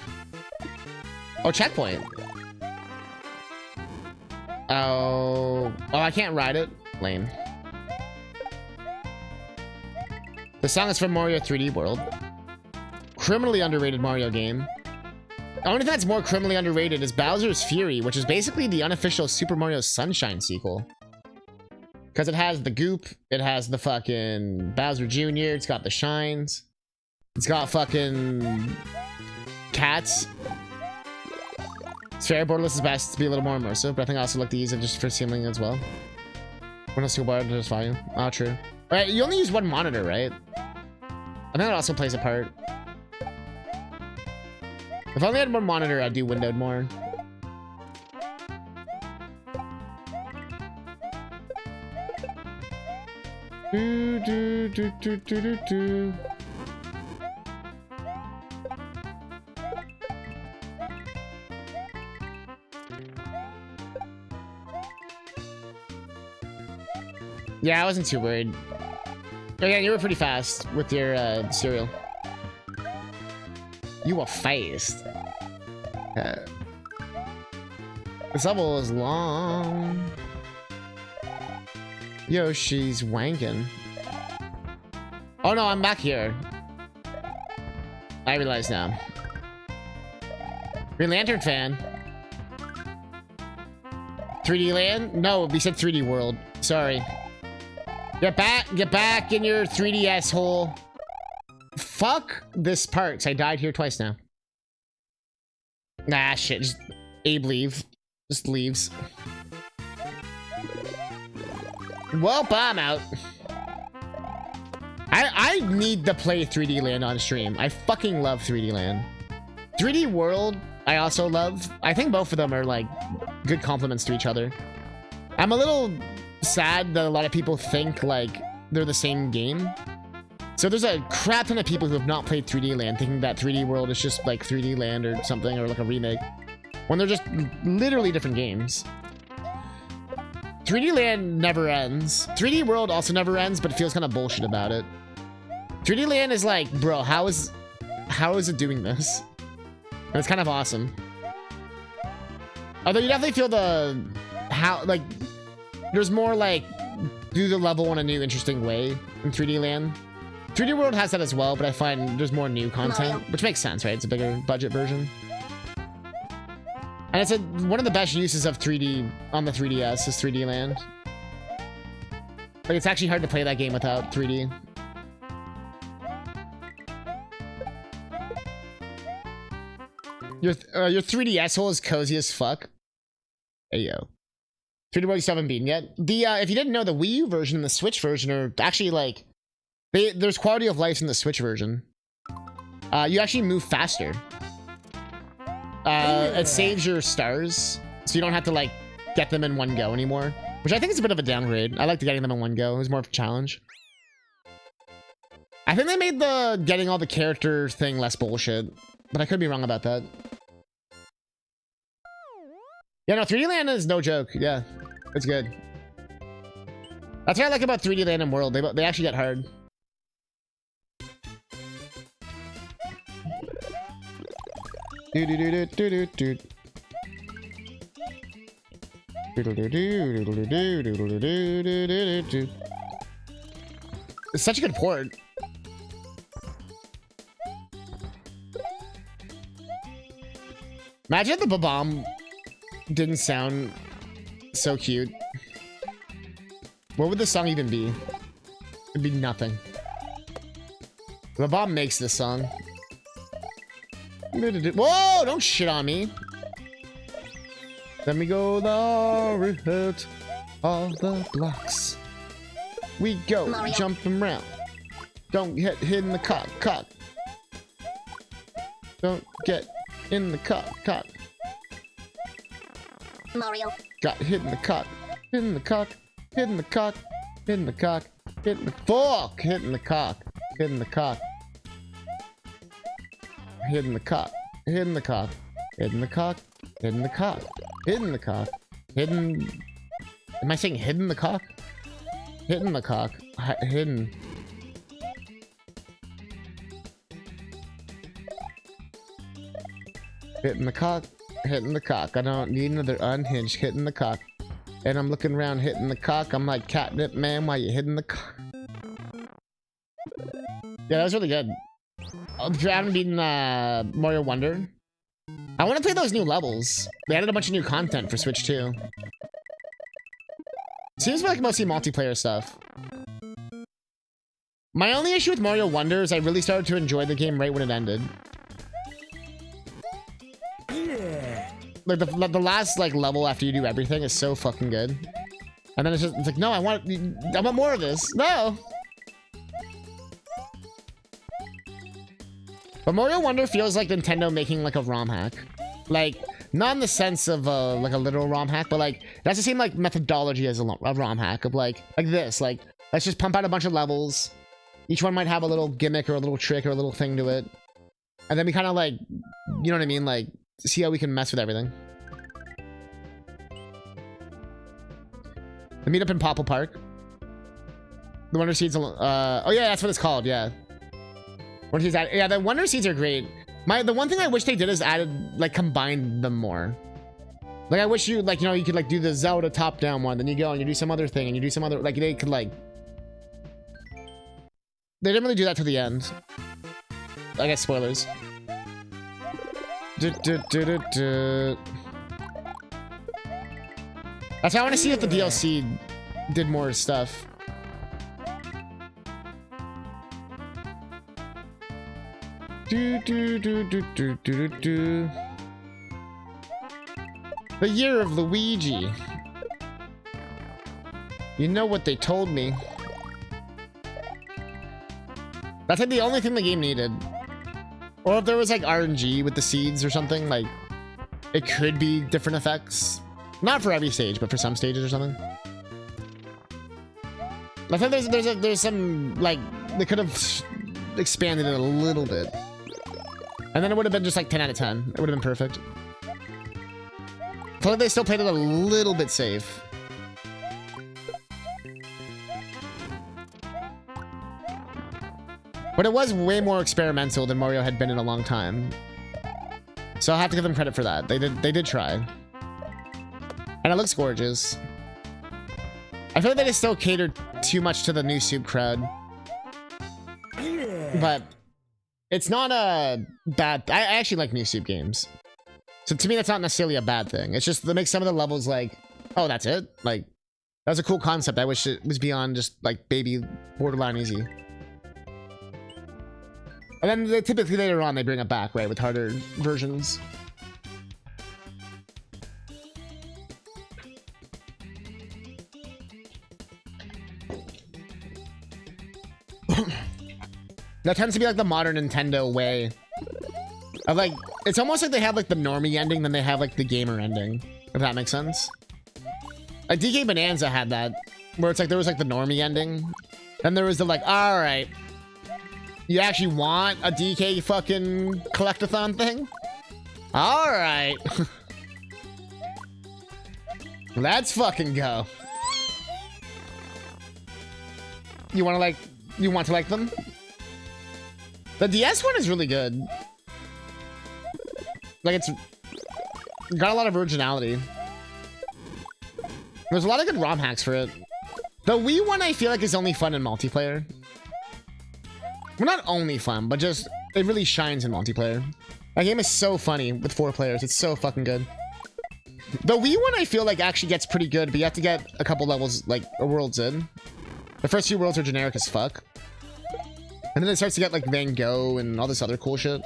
Oh, checkpoint. Oh, I can't ride it. Lame. The song is from Mario 3D World. Criminally underrated Mario game. The only thing that's more criminally underrated is Bowser's Fury, which is basically the unofficial Super Mario Sunshine sequel. Because it has the goop, it has the fucking Bowser Jr., it's got the shines, it's got fucking cats. It's fair, borderless is best to be a little more immersive, but I think I also like the ease of just for ceiling as well. When else bar just volume. Oh, true. Alright, you only use one monitor, right? I think that also plays a part. If I only had one monitor, I'd do windowed more. Yeah, I wasn't too worried. Oh yeah, you were pretty fast with your cereal. You were fast. This level is long. Yoshi's wanking. Oh no, I'm back here. I realize now. Green Lantern fan. 3D Land? No, we said 3D World. Sorry. Get back in your 3DS hole. Fuck this part, 'cause I died here twice now. Nah, shit. Just Abe leave. Just leaves. Well, I'm out. I need to play 3D Land on stream. I fucking love 3D Land. 3D World, I also love. I think both of them are like good compliments to each other. I'm a little sad that a lot of people think like they're the same game. So there's a crap ton of people who have not played 3D Land thinking that 3D World is just like 3D Land or something, or like a remake, when they're just literally different games. 3D Land never ends. 3D World also never ends, but it feels kind of bullshit about it. 3D Land is like, bro, how is it doing this? And it's kind of awesome. Although you definitely feel like there's more like do the level in a new interesting way in 3D Land. 3D World has that as well, but I find there's more new content, which makes sense, right? It's a bigger budget version. And it's one of the best uses of 3D on the 3DS is 3D Land. Like, it's actually hard to play that game without 3D. Your 3DS hole is cozy as fuck. Hey, yo. 3D World still haven't beaten yet. The, if you didn't know, the Wii U version and the Switch version are actually, like... There's quality of life in the Switch version. You actually move faster. It saves your stars, so you don't have to, like, get them in one go anymore. Which I think is a bit of a downgrade. I liked getting them in one go. It was more of a challenge. I think they made the getting all the character thing less bullshit. But I could be wrong about that. Yeah, no, 3D Land is no joke. Yeah, it's good. That's what I like about 3D Land and World. They actually get hard. It's such a good port. Imagine if the Bob-omb didn't sound so cute. What would the song even be? It'd be nothing. The Bob-omb makes this song. Whoa! Don't shit on me. Let me go the route of the blocks. We go Mario. jumping around. Don't get hit in the cock. Don't get in the cock. Mario. Got hit in the cock. Hit in the cock. Hit in the cock. Hit in the cock. Hit in the fuck. Hit in the cock. Hit in the cock. Hit in the cock. Hit in the cock. Hit in the cock. Hit in the cock. Hit in the cock. Hidden. Am I saying hidden the cock? Hidden the cock. Hidden. Hitting the cock. Hitting the cock. I don't need another unhinged hitting the cock. And I'm looking around hitting the cock. I'm like, catnip man, why you hitting the cock? Yeah, that was really good. If you haven't beaten Mario Wonder, I want to play those new levels. They added a bunch of new content for Switch too. Seems like mostly multiplayer stuff. My only issue with Mario Wonder is I really started to enjoy the game right when it ended. Like the last like level after you do everything is so fucking good, and then it's like no, I want more of this. No. But Mario Wonder feels like Nintendo making like a ROM hack, like not in the sense of like a literal ROM hack, but like that's the same like methodology as a ROM hack of like this. Like let's just pump out a bunch of levels. Each one might have a little gimmick or a little trick or a little thing to it, and then we kind of like, you know what I mean, like see how we can mess with everything. The meetup in Popple Park. The Wonder Seeds. Oh yeah, that's what it's called. Yeah. Wonder Seeds. Yeah, the Wonder Seeds are great. The one thing I wish they did is combine them more. Like I wish you you could like do the Zelda top down one, then you go and you do some other thing and you do some other like they could like. They didn't really do that to the end. I guess spoilers. That's why I want to see if the DLC did more stuff. The year of Luigi. You know what they told me. That's like the only thing the game needed. Or if there was like RNG with the seeds or something, like it could be different effects. Not for every stage, but for some stages or something. I think there's some like they could have expanded it a little bit. And then it would have been just like 10 out of 10. It would have been perfect. I feel like they still played it a little bit safe. But it was way more experimental than Mario had been in a long time. So I'll have to give them credit for that. They did try. And it looks gorgeous. I feel like they just still catered too much to the new soup crowd. But it's not a bad... I actually like new soup games. So to me, that's not necessarily a bad thing. It's just that makes some of the levels like, oh, that's it? Like, that was a cool concept. I wish it was beyond just like baby borderline easy. And then they, typically later on, they bring it back, right, with harder versions. That tends to be like the modern Nintendo way of like, it's almost like they have like the normie ending, then they have like the gamer ending, if that makes sense. Like DK Bonanza had that, where it's like there was like the normie ending, then there was the like, all right, you actually want a DK fucking collectathon thing? All right. Let's fucking go. You want to like them? The DS one is really good. Like, it's got a lot of originality. There's a lot of good ROM hacks for it. The Wii one, I feel like, is only fun in multiplayer. Well, not only fun, but just, it really shines in multiplayer. That game is so funny with 4 players. It's so fucking good. The Wii one, I feel like, actually gets pretty good, but you have to get a couple levels, like, worlds in. The first few worlds are generic as fuck. And then it starts to get like Van Gogh and all this other cool shit.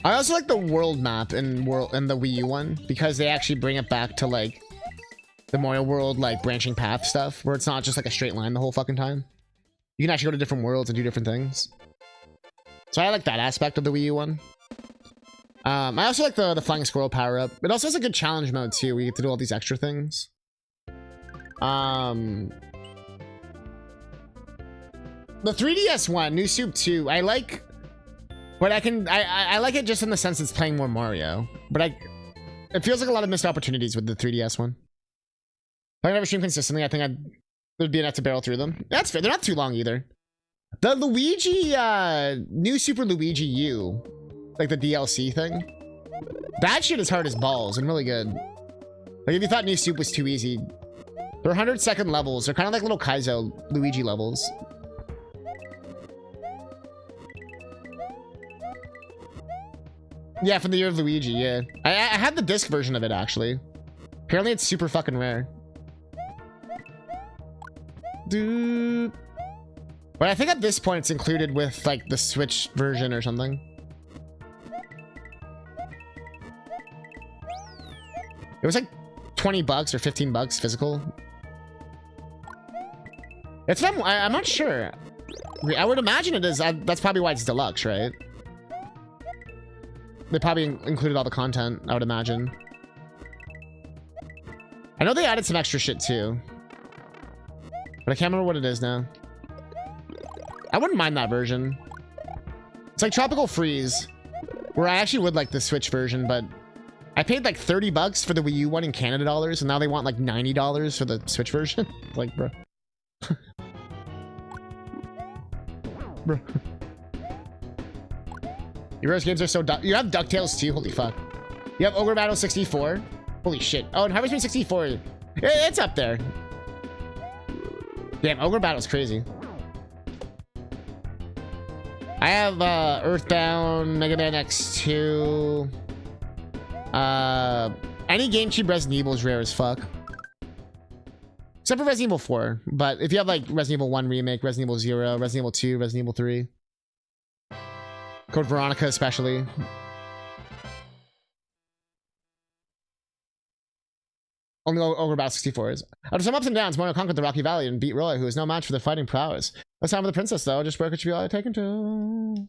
I also like the world map in the Wii U one because they actually bring it back to like the Mario World like branching path stuff where it's not just like a straight line the whole fucking time. You can actually go to different worlds and do different things. So I like that aspect of the Wii U one. I also like the flying squirrel power up. It also has a good challenge mode too where you get to do all these extra things. The 3DS one, New Soup 2, I like, but I like it just in the sense it's playing more Mario. But it feels like a lot of missed opportunities with the 3DS one. If I never stream consistently, I think there'd be enough to barrel through them. That's fair. They're not too long either. The Luigi, New Super Luigi U, like the DLC thing, that shit is hard as balls and really good. Like if you thought New Soup was too easy, they're 100-second levels. They're kind of like little Kaizo Luigi levels. Yeah, from the Year of Luigi, yeah. I had the disc version of it, actually. Apparently it's super fucking rare. Dude. But I think at this point it's included with, like, the Switch version or something. It was like 20 bucks or 15 bucks physical. It's not, I'm not sure. I would imagine it is. That's probably why it's deluxe, right? They probably included all the content, I would imagine. I know they added some extra shit too. But I can't remember what it is now. I wouldn't mind that version. It's like Tropical Freeze, where I actually would like the Switch version, but I paid like 30 bucks for the Wii U one in Canada dollars, and now they want like $90 for the Switch version. Like, bro. Bro. Heroes games are so you have DuckTales too? Holy fuck. You have Ogre Battle 64? Holy shit. Oh, and Harvest Moon 64. It's up there. Damn, Ogre Battle's crazy. I have Earthbound, Mega Man X2. Any GameCube Resident Evil is rare as fuck. Except for Resident Evil 4. But if you have like Resident Evil 1 Remake, Resident Evil 0, Resident Evil 2, Resident Evil 3. Code Veronica especially. Only Ogre Battle 64 is. After some ups and downs, Mario conquered the Rocky Valley and beat Roy, who is no match for the fighting prowess. That's time for the princess, though. Just broke it should be all I taken to.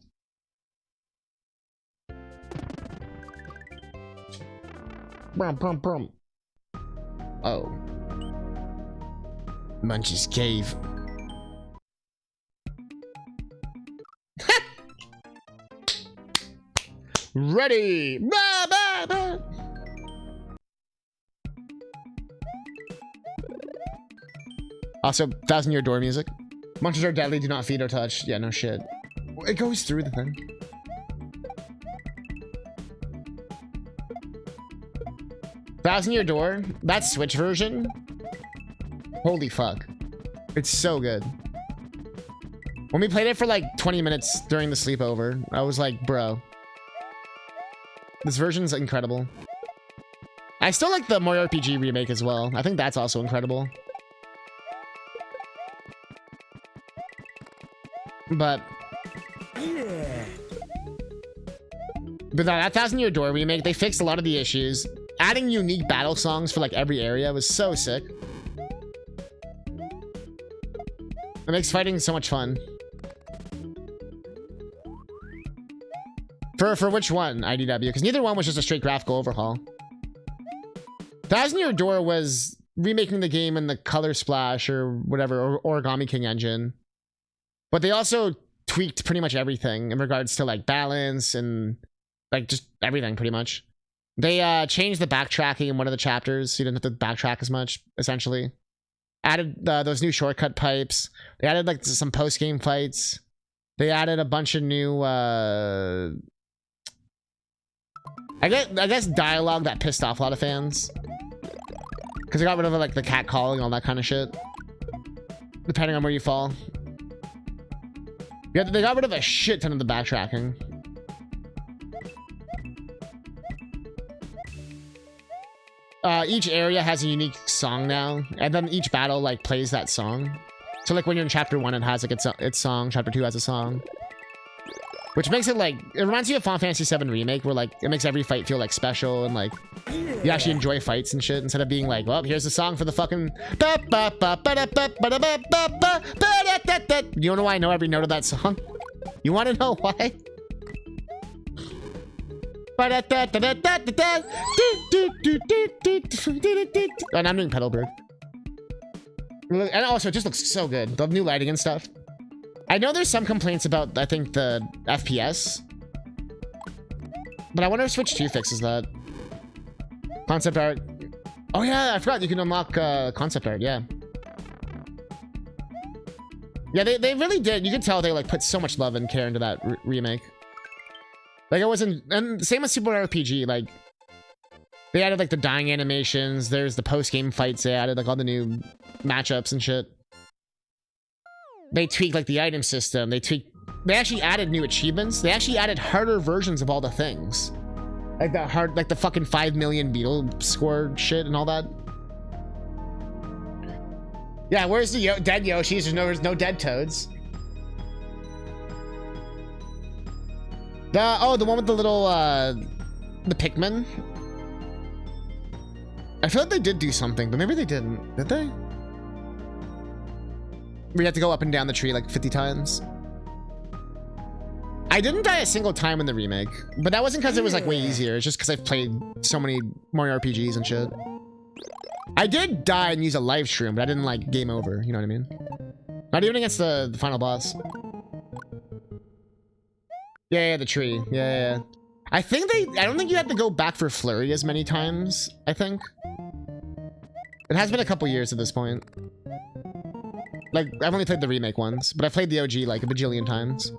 Brum, brum, brum. Oh. Munch's Cave. Ready! Bah, bah, bah. Also, 1,000-Year Door music. Monsters are deadly, do not feed or touch. Yeah, no shit. It goes through the thing. Thousand-Year Door? That Switch version? Holy fuck. It's so good. When we played it for like 20 minutes during the sleepover, I was like, bro. This version's incredible. I still like the Mario RPG remake as well. I think that's also incredible. But that Thousand Year Door remake, they fixed a lot of the issues. Adding unique battle songs for like every area was so sick. It makes fighting so much fun. For which one, IDW? Because neither one was just a straight graphical overhaul. Thousand Year Door was remaking the game in the Color Splash or whatever, or Origami King engine. But they also tweaked pretty much everything in regards to like balance and like just everything pretty much. They changed the backtracking in one of the chapters, so you didn't have to backtrack as much, essentially. Added those new shortcut pipes. They added like some post-game fights. They added a bunch of new I guess dialogue that pissed off a lot of fans. Because they got rid of like the cat calling and all that kind of shit. Depending on where you fall. Yeah, they got rid of a shit ton of the backtracking. Each area has a unique song now, and then each battle like plays that song. So like when you're in chapter 1, it has like its song. Chapter 2 has a song, which makes it like, it reminds me of Final Fantasy VII Remake, where like it makes every fight feel like special and like you actually enjoy fights and shit instead of being like, well, here's the song for the fucking. You wanna know why I know every note of that song? You wanna know why? And I'm doing Petalburg. And also, it just looks so good. The new lighting and stuff. I know there's some complaints about, I think, the FPS. But I wonder if Switch 2 fixes that. Concept art. Oh yeah, I forgot you can unlock concept art, yeah. Yeah, they really did. You could tell they like put so much love and care into that remake. Like, it wasn't, and same with Super Mario RPG, like, they added, like, the dying animations, there's the post-game fights, they added, like, all the new matchups and shit. They tweaked, like, the item system, they actually added new achievements, they actually added harder versions of all the things. Like, the fucking 5 million beetle score shit and all that. Yeah, where's the dead Yoshis? There's no dead Toads. The one with the little, the Pikmin. I feel like they did do something, but maybe they didn't. Did they? We had to go up and down the tree like 50 times. I didn't die a single time in the remake, but that wasn't because it was like way easier. It's just because I've played so many Mario RPGs and shit. I did die and use a live stream, but I didn't like game over. You know what I mean? Not even against the final boss. Yeah, the tree. Yeah. I don't think you have to go back for Flurry as many times, I think. It has been a couple years at this point. Like, I've only played the remake ones, but I've played the OG like a bajillion times.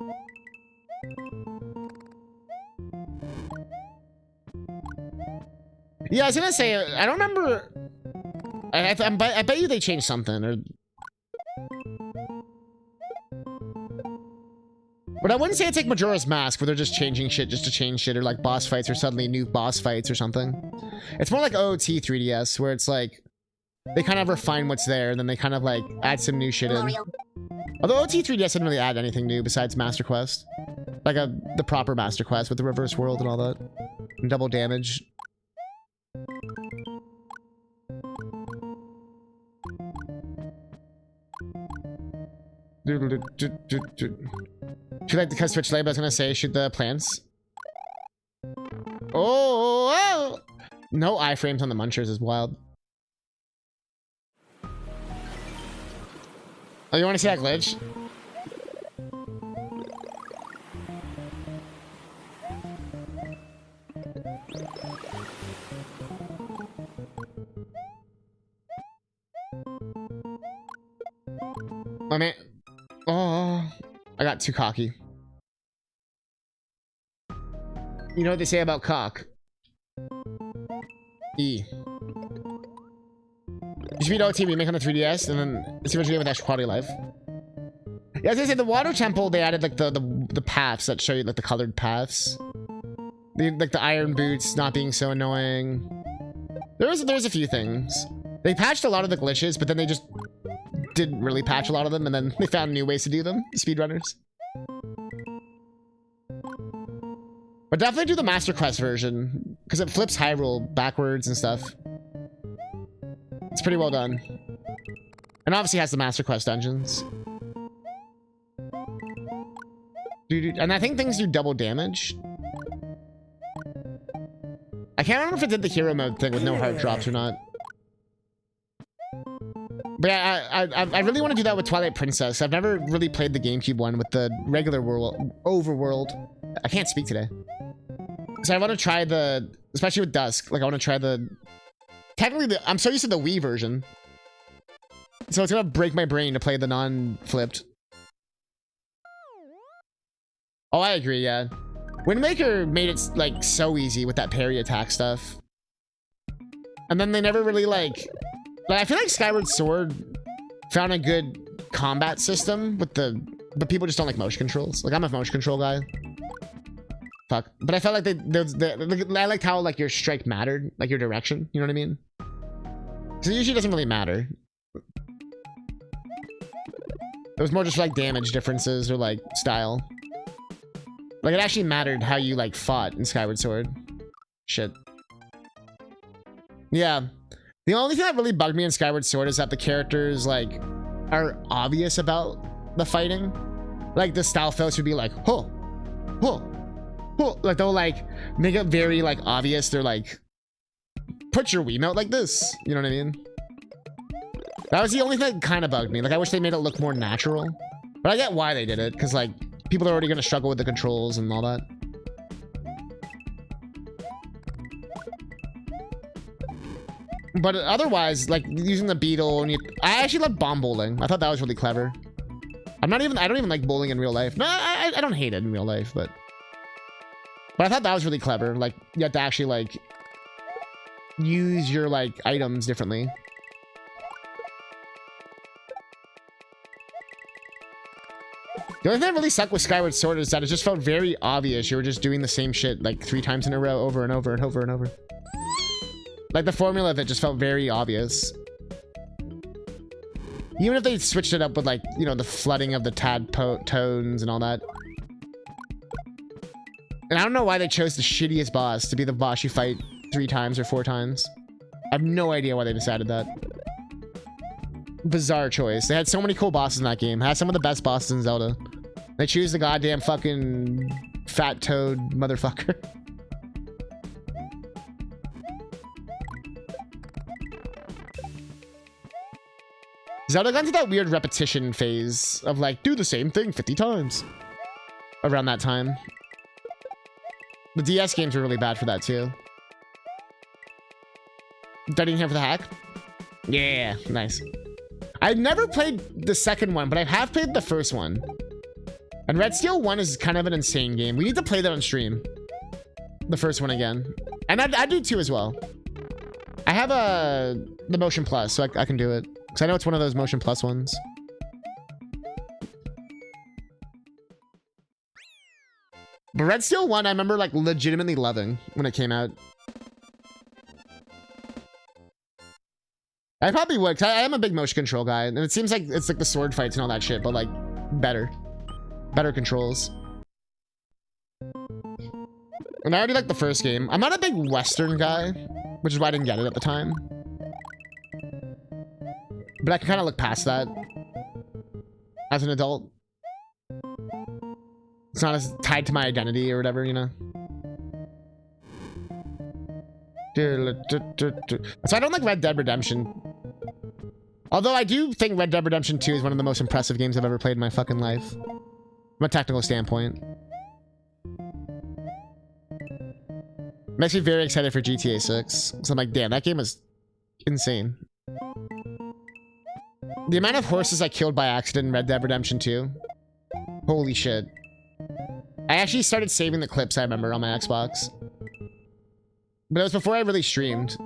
Yeah, I was gonna say, I don't remember. I bet you they changed something, or. But I wouldn't say it's like Majora's Mask, where they're just changing shit just to change shit, or like boss fights, or suddenly new boss fights or something. It's more like OOT 3DS, where it's like, they kind of refine what's there, and then they kind of like add some new shit in. Mario. Although OT 3DS didn't really add anything new besides Master Quest. Like the proper Master Quest with the reverse world and all that. And double damage. Should I cut Switch Lab? I was gonna say, shoot the plants. Oh! No iframes on the Munchers is wild. Oh, you want to see that glitch? I mean, oh, I got too cocky. You know what they say about cock? E. You should beat OT remake on the 3DS, and then see what you get with extra quality of life. Yeah, as I said, the water temple, they added like the paths that show you like the colored paths. Like the iron boots not being so annoying. There's a few things. They patched a lot of the glitches, but then they just didn't really patch a lot of them, and then they found new ways to do them, speedrunners. But definitely do the Master Quest version, because it flips Hyrule backwards and stuff. It's pretty well done. And obviously has the Master Quest dungeons. And I think things do double damage. I can't remember if it did the hero mode thing with no heart drops or not. But yeah, I really want to do that with Twilight Princess. I've never really played the GameCube one with the regular world, overworld. I can't speak today. So I want to try the, especially with Dusk, like I want to try the, technically I'm so used to the Wii version. So it's gonna break my brain to play the non-flipped. Oh, I agree, yeah. Wind Waker made it like so easy with that parry attack stuff. And then they never really like I feel like Skyward Sword found a good combat system with but people just don't like motion controls. Like I'm a motion control guy. Fuck. But I felt like I liked how like your strike mattered, like your direction, you know what I mean? So it usually doesn't really matter. It was more just like damage differences or like style. Like it actually mattered how you like fought in Skyward Sword. Shit. Yeah. The only thing that really bugged me in Skyward Sword is that the characters like are obvious about the fighting. Like the Stalfos would be like, oh, oh, oh. Like they'll like make it very like obvious. They're like, put your Wiimote like this. You know what I mean? That was the only thing that kind of bugged me. Like I wish they made it look more natural. But I get why they did it, because like people are already going to struggle with the controls and all that. But otherwise, like using the beetle, and I actually love bomb bowling. I thought that was really clever. I don't even like bowling in real life. No, I don't hate it in real life, but I thought that was really clever. Like you have to actually like use your like items differently. The only thing that really sucked with Skyward Sword is that it just felt very obvious. You were just doing the same shit like 3 times in a row, over and over and over and over. Like the formula of it just felt very obvious. Even if they switched it up with like, you know, the flooding of the tones and all that. And I don't know why they chose the shittiest boss to be the boss you fight 3 times or 4 times. I have no idea why they decided that. Bizarre choice. They had so many cool bosses in that game. Had some of the best bosses in Zelda. They choose the goddamn fucking fat toad motherfucker. Zelda got into that weird repetition phase of like, do the same thing 50 times. Around that time. The DS games were really bad for that too. Starting here for the hack? Yeah, nice. I've never played the second one, but I have played the first one. And Red Steel 1 is kind of an insane game. We need to play that on stream. The first one again. And I do 2 as well. I have the Motion Plus, so I can do it. Because I know it's one of those Motion Plus ones. But Red Steel 1, I remember like legitimately loving when it came out. I probably would, because I am a big motion control guy, and it seems like it's like the sword fights and all that shit, but like better controls. And I already like the first game. I'm not a big Western guy, which is why I didn't get it at the time. But I can kind of look past that as an adult. It's not as tied to my identity or whatever, you know. So I don't like Red Dead Redemption. Although I do think Red Dead Redemption 2 is one of the most impressive games I've ever played in my fucking life. From a technical standpoint. Makes me very excited for GTA 6. So I'm like, damn, that game was insane. The amount of horses I killed by accident in Red Dead Redemption 2. Holy shit. I actually started saving the clips, I remember, on my Xbox. But it was before I really streamed.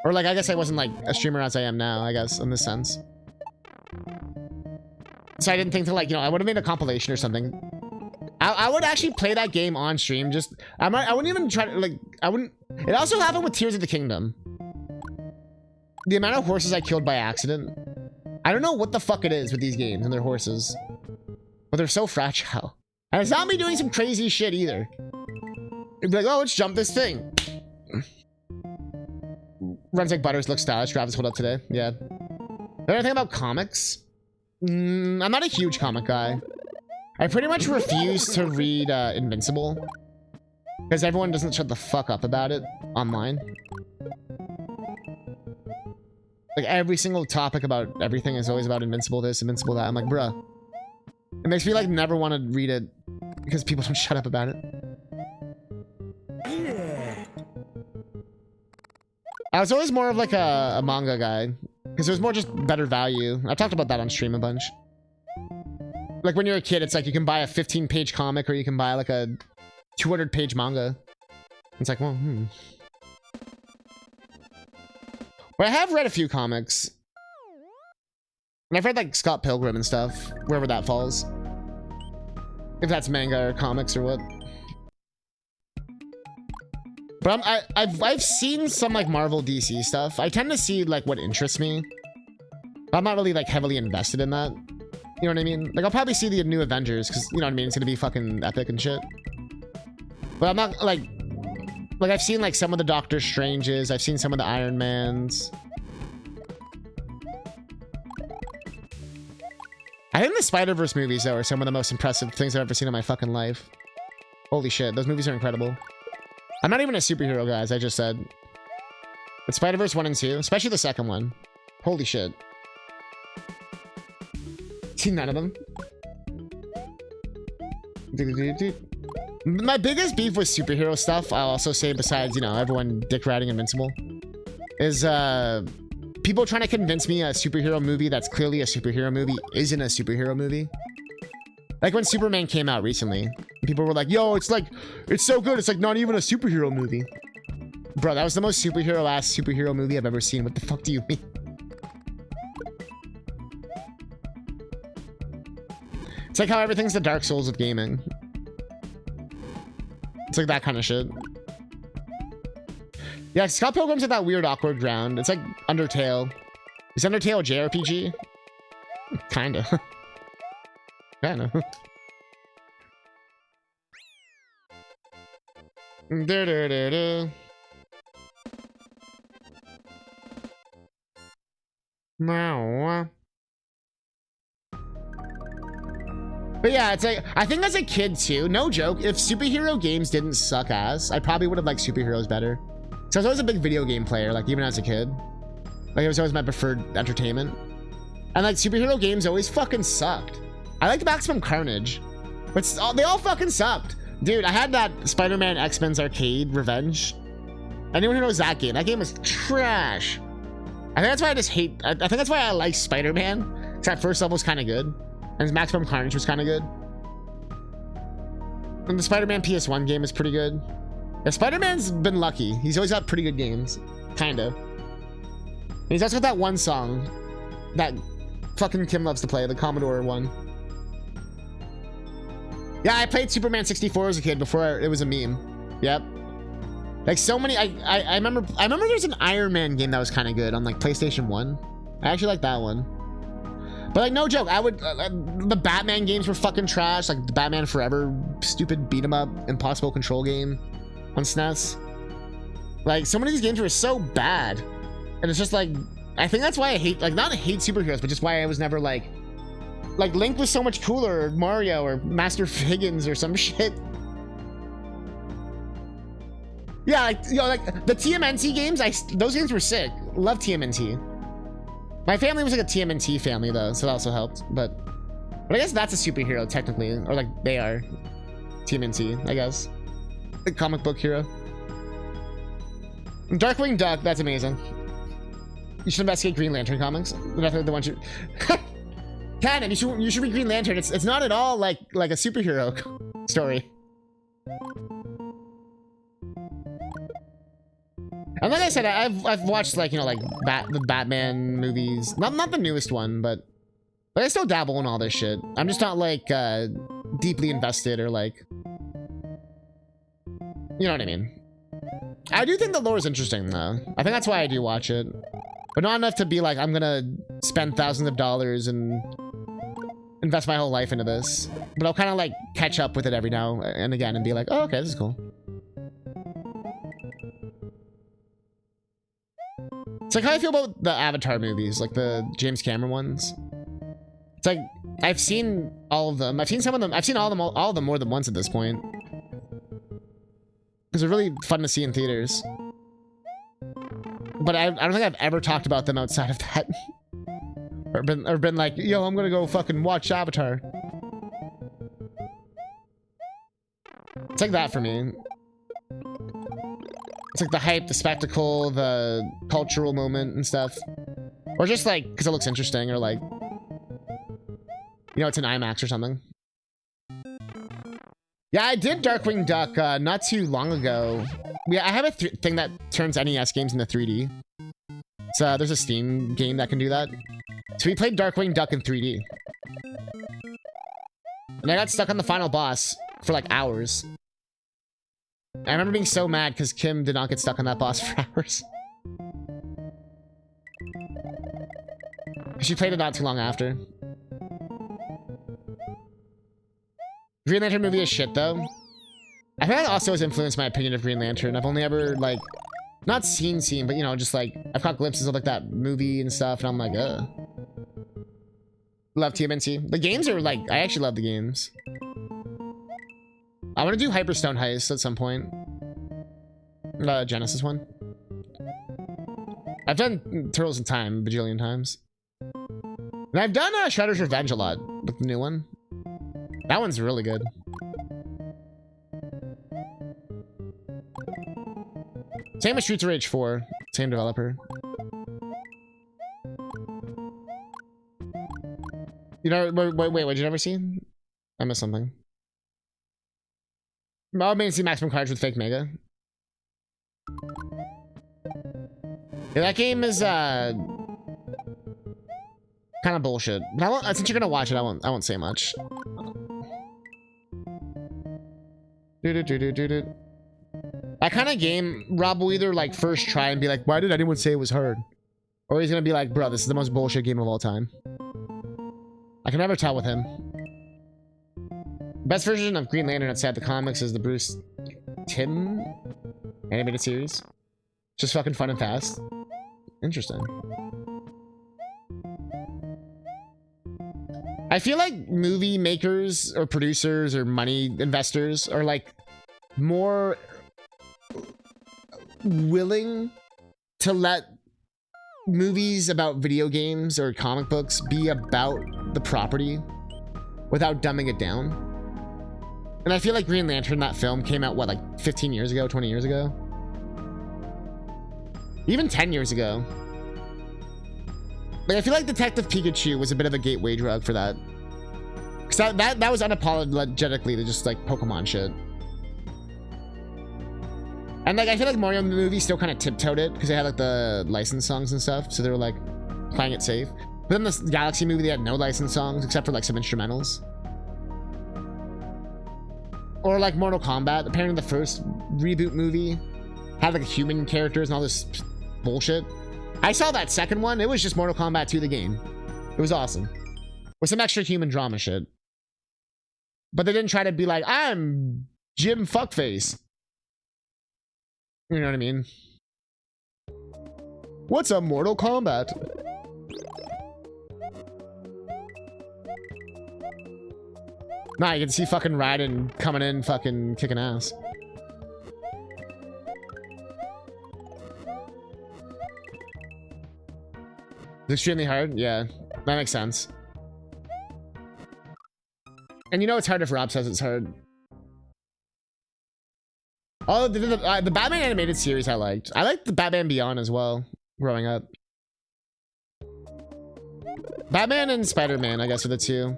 Or like, I guess I wasn't like a streamer as I am now, I guess, in this sense. So I didn't think to like, you know, I would have made a compilation or something. I would actually play that game on stream. Just I wouldn't even try to like. I wouldn't. It also happened with Tears of the Kingdom. The amount of horses I killed by accident. I don't know what the fuck it is with these games and their horses, but they're so fragile. And it's not me doing some crazy shit either. It'd be like, oh, let's jump this thing. Runs like butters, looks stylish. Travis, what up today? Yeah. Anything about comics? I'm not a huge comic guy. I pretty much refuse to read Invincible because everyone doesn't shut the fuck up about it online. Like every single topic about everything is always about Invincible this, Invincible that. I'm like, bruh. It makes me like never want to read it because people don't shut up about it. I was always more of like a manga guy because it was more just better value. I talked about that on stream a bunch. Like when you're a kid, it's like you can buy a 15-page comic or you can buy like a 200-page manga. It's like, well, But I have read a few comics. And I've read like Scott Pilgrim and stuff, wherever that falls. If that's manga or comics or what. But I've seen some like Marvel DC stuff. I tend to see like what interests me. I'm not really like heavily invested in that. You know what I mean? Like I'll probably see the new Avengers because you know what I mean. It's gonna be fucking epic and shit. But I'm not like I've seen like some of the Doctor Stranges. I've seen some of the Iron Mans. I think the Spider-Verse movies though are some of the most impressive things I've ever seen in my fucking life. Holy shit, those movies are incredible. I'm not even a superhero guy, as I just said. But Spider-Verse 1 and 2, especially the second one. Holy shit. Seen none of them. My biggest beef with superhero stuff, I'll also say besides, you know, everyone dick riding Invincible, is people trying to convince me a superhero movie that's clearly a superhero movie isn't a superhero movie. Like when Superman came out recently, people were like, yo, it's so good, it's like not even a superhero movie. Bro, that was the most superhero-ass superhero movie I've ever seen. What the fuck do you mean? It's like how everything's the Dark Souls of gaming. It's like that kind of shit. Yeah, Scott Pilgrim's at that weird awkward ground. It's like Undertale. Is Undertale a JRPG? Kinda. Kinda. But yeah, it's like, I think as a kid too, no joke, if superhero games didn't suck ass, I probably would have liked superheroes better. So I was always a big video game player, like even as a kid. Like it was always my preferred entertainment. And like superhero games always fucking sucked. I liked Maximum Carnage, but they all fucking sucked. Dude, I had that Spider-Man X-Men's Arcade Revenge. Anyone who knows that game was trash. I think that's why I just hate, I think that's why I like Spider-Man. Because that first level was kind of good. And Maximum Carnage was kind of good. And the Spider-Man PS1 game is pretty good. Yeah, Spider-Man's been lucky. He's always got pretty good games. Kinda. And he's also got that one song that fucking Kim loves to play, the Commodore one. Yeah, I played Superman 64 as a kid before it was a meme. Yep. Like so many, I remember there's an Iron Man game that was kind of good on like PlayStation 1. I actually like that one. But like no joke, I would the Batman games were fucking trash, like the Batman Forever stupid beat 'em up impossible control game on SNES. Like so many of these games were so bad. And it's just like I think that's why I hate, like not hate superheroes, but just why I was never like Link was so much cooler, or Mario, or Master Higgins, or some shit. Yeah, like, you know, like the TMNT games, those games were sick. Love TMNT. My family was like a TMNT family though, so that also helped. But I guess that's a superhero technically, or like they are TMNT, I guess. The comic book hero. Darkwing Duck, that's amazing. You should investigate Green Lantern comics. Definitely the one you. Canon, you should read Green Lantern. It's not at all like a superhero story. And like I said, I've watched like, you know, like the Batman movies. Not the newest one, but I still dabble in all this shit. I'm just not like deeply invested or like, you know what I mean. I do think the lore is interesting though. I think that's why I do watch it, but not enough to be like, I'm gonna spend thousands of dollars and invest my whole life into this. But I'll kind of like catch up with it every now and again and be like, oh, okay, this is cool. It's like how I feel about the Avatar movies, like the James Cameron ones. It's like, I've seen all of them. I've seen some of them. I've seen all of them more than once at this point. Because they're really fun to see in theaters. But I don't think I've ever talked about them outside of that. or been like, yo, I'm gonna go fucking watch Avatar. It's like that for me. It's like the hype, the spectacle, the cultural moment and stuff. Or just like, because it looks interesting, or like, you know, it's an IMAX or something. Yeah, I did Darkwing Duck not too long ago. Yeah, I have a thing that turns NES games into 3D. So there's a Steam game that can do that. So we played Darkwing Duck in 3D. And I got stuck on the final boss for like hours. I remember being so mad because Kim did not get stuck on that boss for hours. She played it not too long after. Green Lantern movie is shit though. I think that also has influenced my opinion of Green Lantern. I've only ever like, not seen, but you know, just like, I've caught glimpses of like that movie and stuff and I'm like, Love TMNT. The games are like, I actually love the games. I want to do Hyperstone Heist at some point. Genesis one. I've done Turtles in Time a bajillion times. And I've done Shredder's Revenge a lot with the new one. That one's really good. Same with Streets of Rage 4. Same developer. You know, wait, what did you never see? I missed something. Oh, I mean, see Maximum Carnage with Fake Mega. Yeah, that game is kind of bullshit. But I won't, since you're gonna watch it, I won't say much. That kind of game, Rob will either like first try and be like, why did anyone say it was hard? Or he's gonna be like, bro, this is the most bullshit game of all time. I can never tell with him. Best version of Green Lantern outside the comics is the Bruce Timm animated series. Just fucking fun and fast. Interesting. I feel like movie makers or producers or money investors are like more willing to let movies about video games or comic books be about the property without dumbing it down. And I feel like Green Lantern, that film, came out, what, like 15 years ago, 20 years ago? Even 10 years ago. Like, I feel like Detective Pikachu was a bit of a gateway drug for that. Because that was unapologetically just, like, Pokemon shit. And, like, I feel like Mario movie still kind of tiptoed it, because they had, like, the licensed songs and stuff, so they were, like, playing it safe. But then the Galaxy movie, they had no licensed songs, except for, like, some instrumentals. Or like Mortal Kombat, apparently the first reboot movie had like human characters and all this bullshit. I saw that second one, it was just Mortal Kombat 2 the game. It was awesome. With some extra human drama shit. But they didn't try to be like, I'm Jim Fuckface. You know what I mean? What's up, Mortal Kombat? Nah, you can see fucking Raiden coming in, fucking kicking ass. It's extremely hard? Yeah, that makes sense. And you know it's hard if Rob says it's hard. Oh, the Batman animated series I liked. I liked the Batman Beyond as well, growing up. Batman and Spider-Man, I guess, are the two.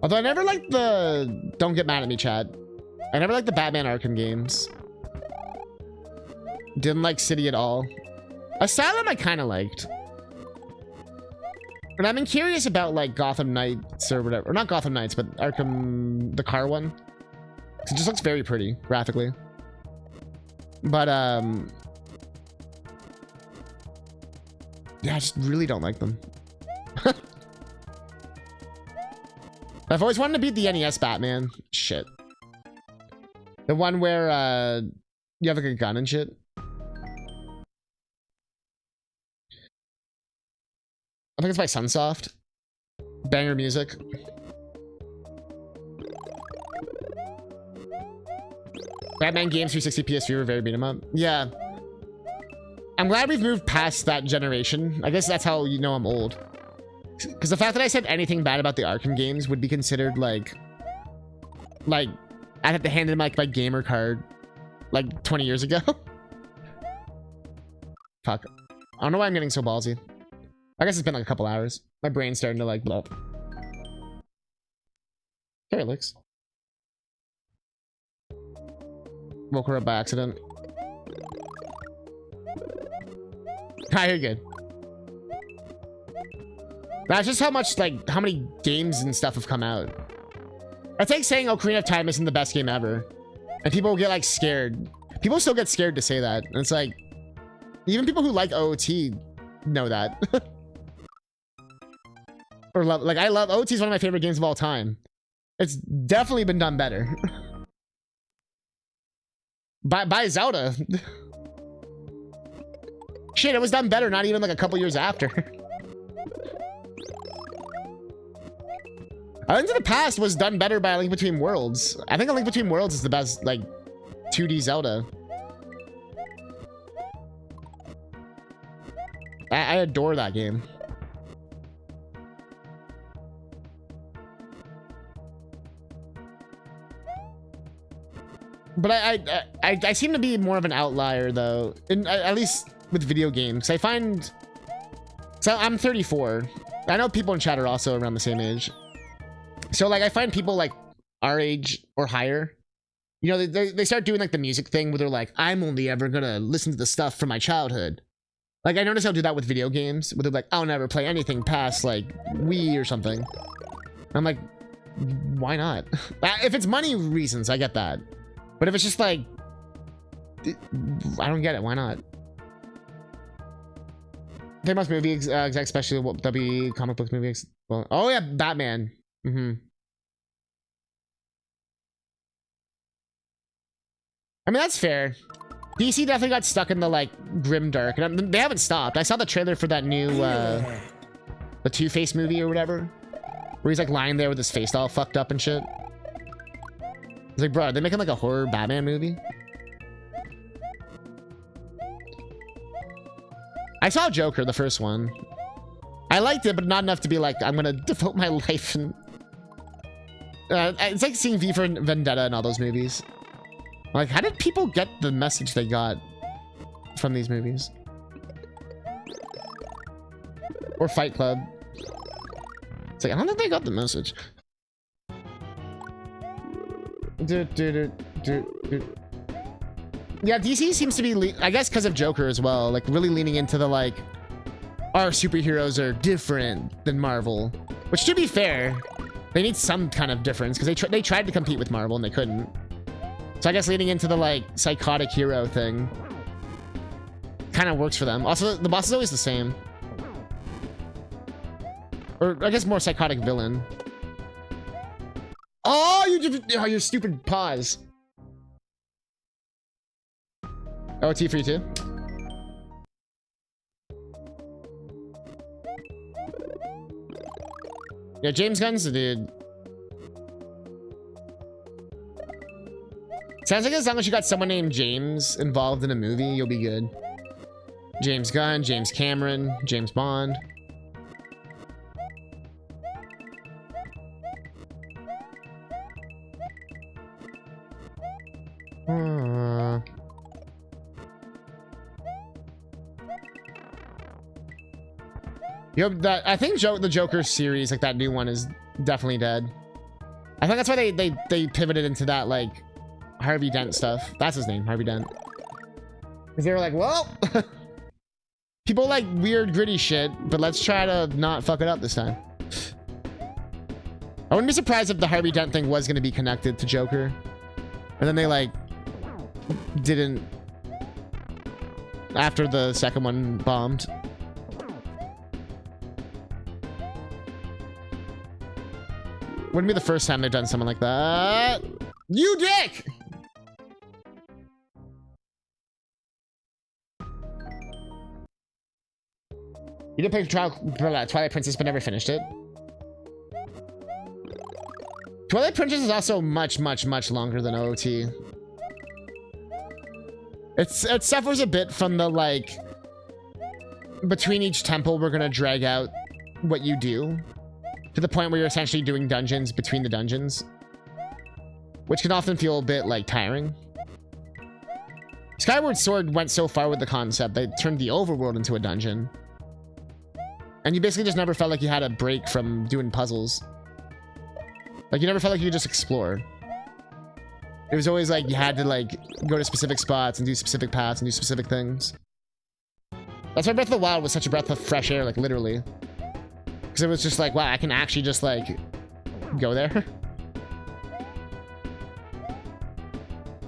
Although I never liked the... Don't get mad at me, chat. I never liked the Batman Arkham games. Didn't like City at all. Asylum I kind of liked. And I've been curious about like Gotham Knights or whatever. Or not Gotham Knights, but Arkham, the car one. 'Cause it just looks very pretty graphically. But yeah, I just really don't like them. I've always wanted to beat the NES Batman. Shit. The one where you have like a gun and shit. I think it's by Sunsoft. Banger music. Batman games 360 PS3 were very beat 'em up. Yeah. I'm glad we've moved past that generation. I guess that's how you know I'm old. Because the fact that I said anything bad about the Arkham games would be considered like I'd have to hand in like my gamer card like 20 years ago. Fuck. I don't know why I'm getting so ballsy. I guess it's been like a couple hours. My brain's starting to like blow up. There it looks. Woke her up by accident. Ah, you're good. That's just how much, like, how many games and stuff have come out. It's like saying Ocarina of Time isn't the best game ever. And people get, like, scared. People still get scared to say that. And it's like, even people who like OOT know that. Or love, like, I love, OOT is one of my favorite games of all time. It's definitely been done better. by Zelda. Shit, it was done better not even like a couple years after. A Link to the Past was done better by A Link Between Worlds. I think A Link Between Worlds is the best, like, 2D Zelda. I adore that game. But I seem to be more of an outlier, though. At least with video games. I find... So I'm 34. I know people in chat are also around the same age. So, like, I find people, like, our age or higher, you know, they start doing, like, the music thing where they're like, I'm only ever gonna listen to the stuff from my childhood. Like, I notice they'll do that with video games, where they're like, I'll never play anything past, like, Wii or something. I'm like, why not? If it's money reasons, I get that. But if it's just, like, I don't get it, why not? Famous movie exec, especially W comic book movie. Well, oh, yeah, Batman. I mean, that's fair. DC definitely got stuck in the, like, grim dark. And they haven't stopped. I saw the trailer for that new, the Two-Face movie or whatever. Where he's, like, lying there with his face all fucked up and shit. It's like, bro, are they making, like, a horror Batman movie? I saw Joker, the first one. I liked it, but not enough to be like, I'm gonna devote my life and... it's like seeing V for Vendetta and all those movies. Like, how did people get the message they got from these movies? Or Fight Club. It's like, I don't think they got the message. Yeah, DC seems to be, I guess because of Joker as well, like really leaning into the like, our superheroes are different than Marvel. Which, to be fair, they need some kind of difference because they tried to compete with Marvel and they couldn't. So I guess leaning into the like psychotic hero thing kind of works for them. Also, the boss is always the same. Or I guess more psychotic villain. Oh, you stupid pause. OT for you too. Yeah, James Gunn's the dude. Sounds like as long as you got someone named James involved in a movie, you'll be good. James Gunn, James Cameron, James Bond. Yo, I think the Joker series, like that new one, is definitely dead. I think that's why they pivoted into that like Harvey Dent stuff. That's his name, Harvey Dent. Because they were like, well, People like weird gritty shit, but let's try to not fuck it up this time. I wouldn't be surprised if the Harvey Dent thing was going to be connected to Joker. And then they like didn't after the second one bombed. Wouldn't be the first time they've done something like that. You dick! You didn't play Twilight Princess but never finished it. Twilight Princess is also much longer than OOT. It suffers a bit from the like between each temple we're gonna drag out what you do to the point where you're essentially doing dungeons between the dungeons, which can often feel a bit like tiring. Skyward Sword went so far with the concept they turned the overworld into a dungeon, and you basically just never felt like you had a break from doing puzzles. Like you never felt like you could just explore. It was always like you had to like go to specific spots and do specific paths and do specific things. That's why Breath of the Wild was such a breath of fresh air, like literally. Because it was just like, wow, I can actually just like go there.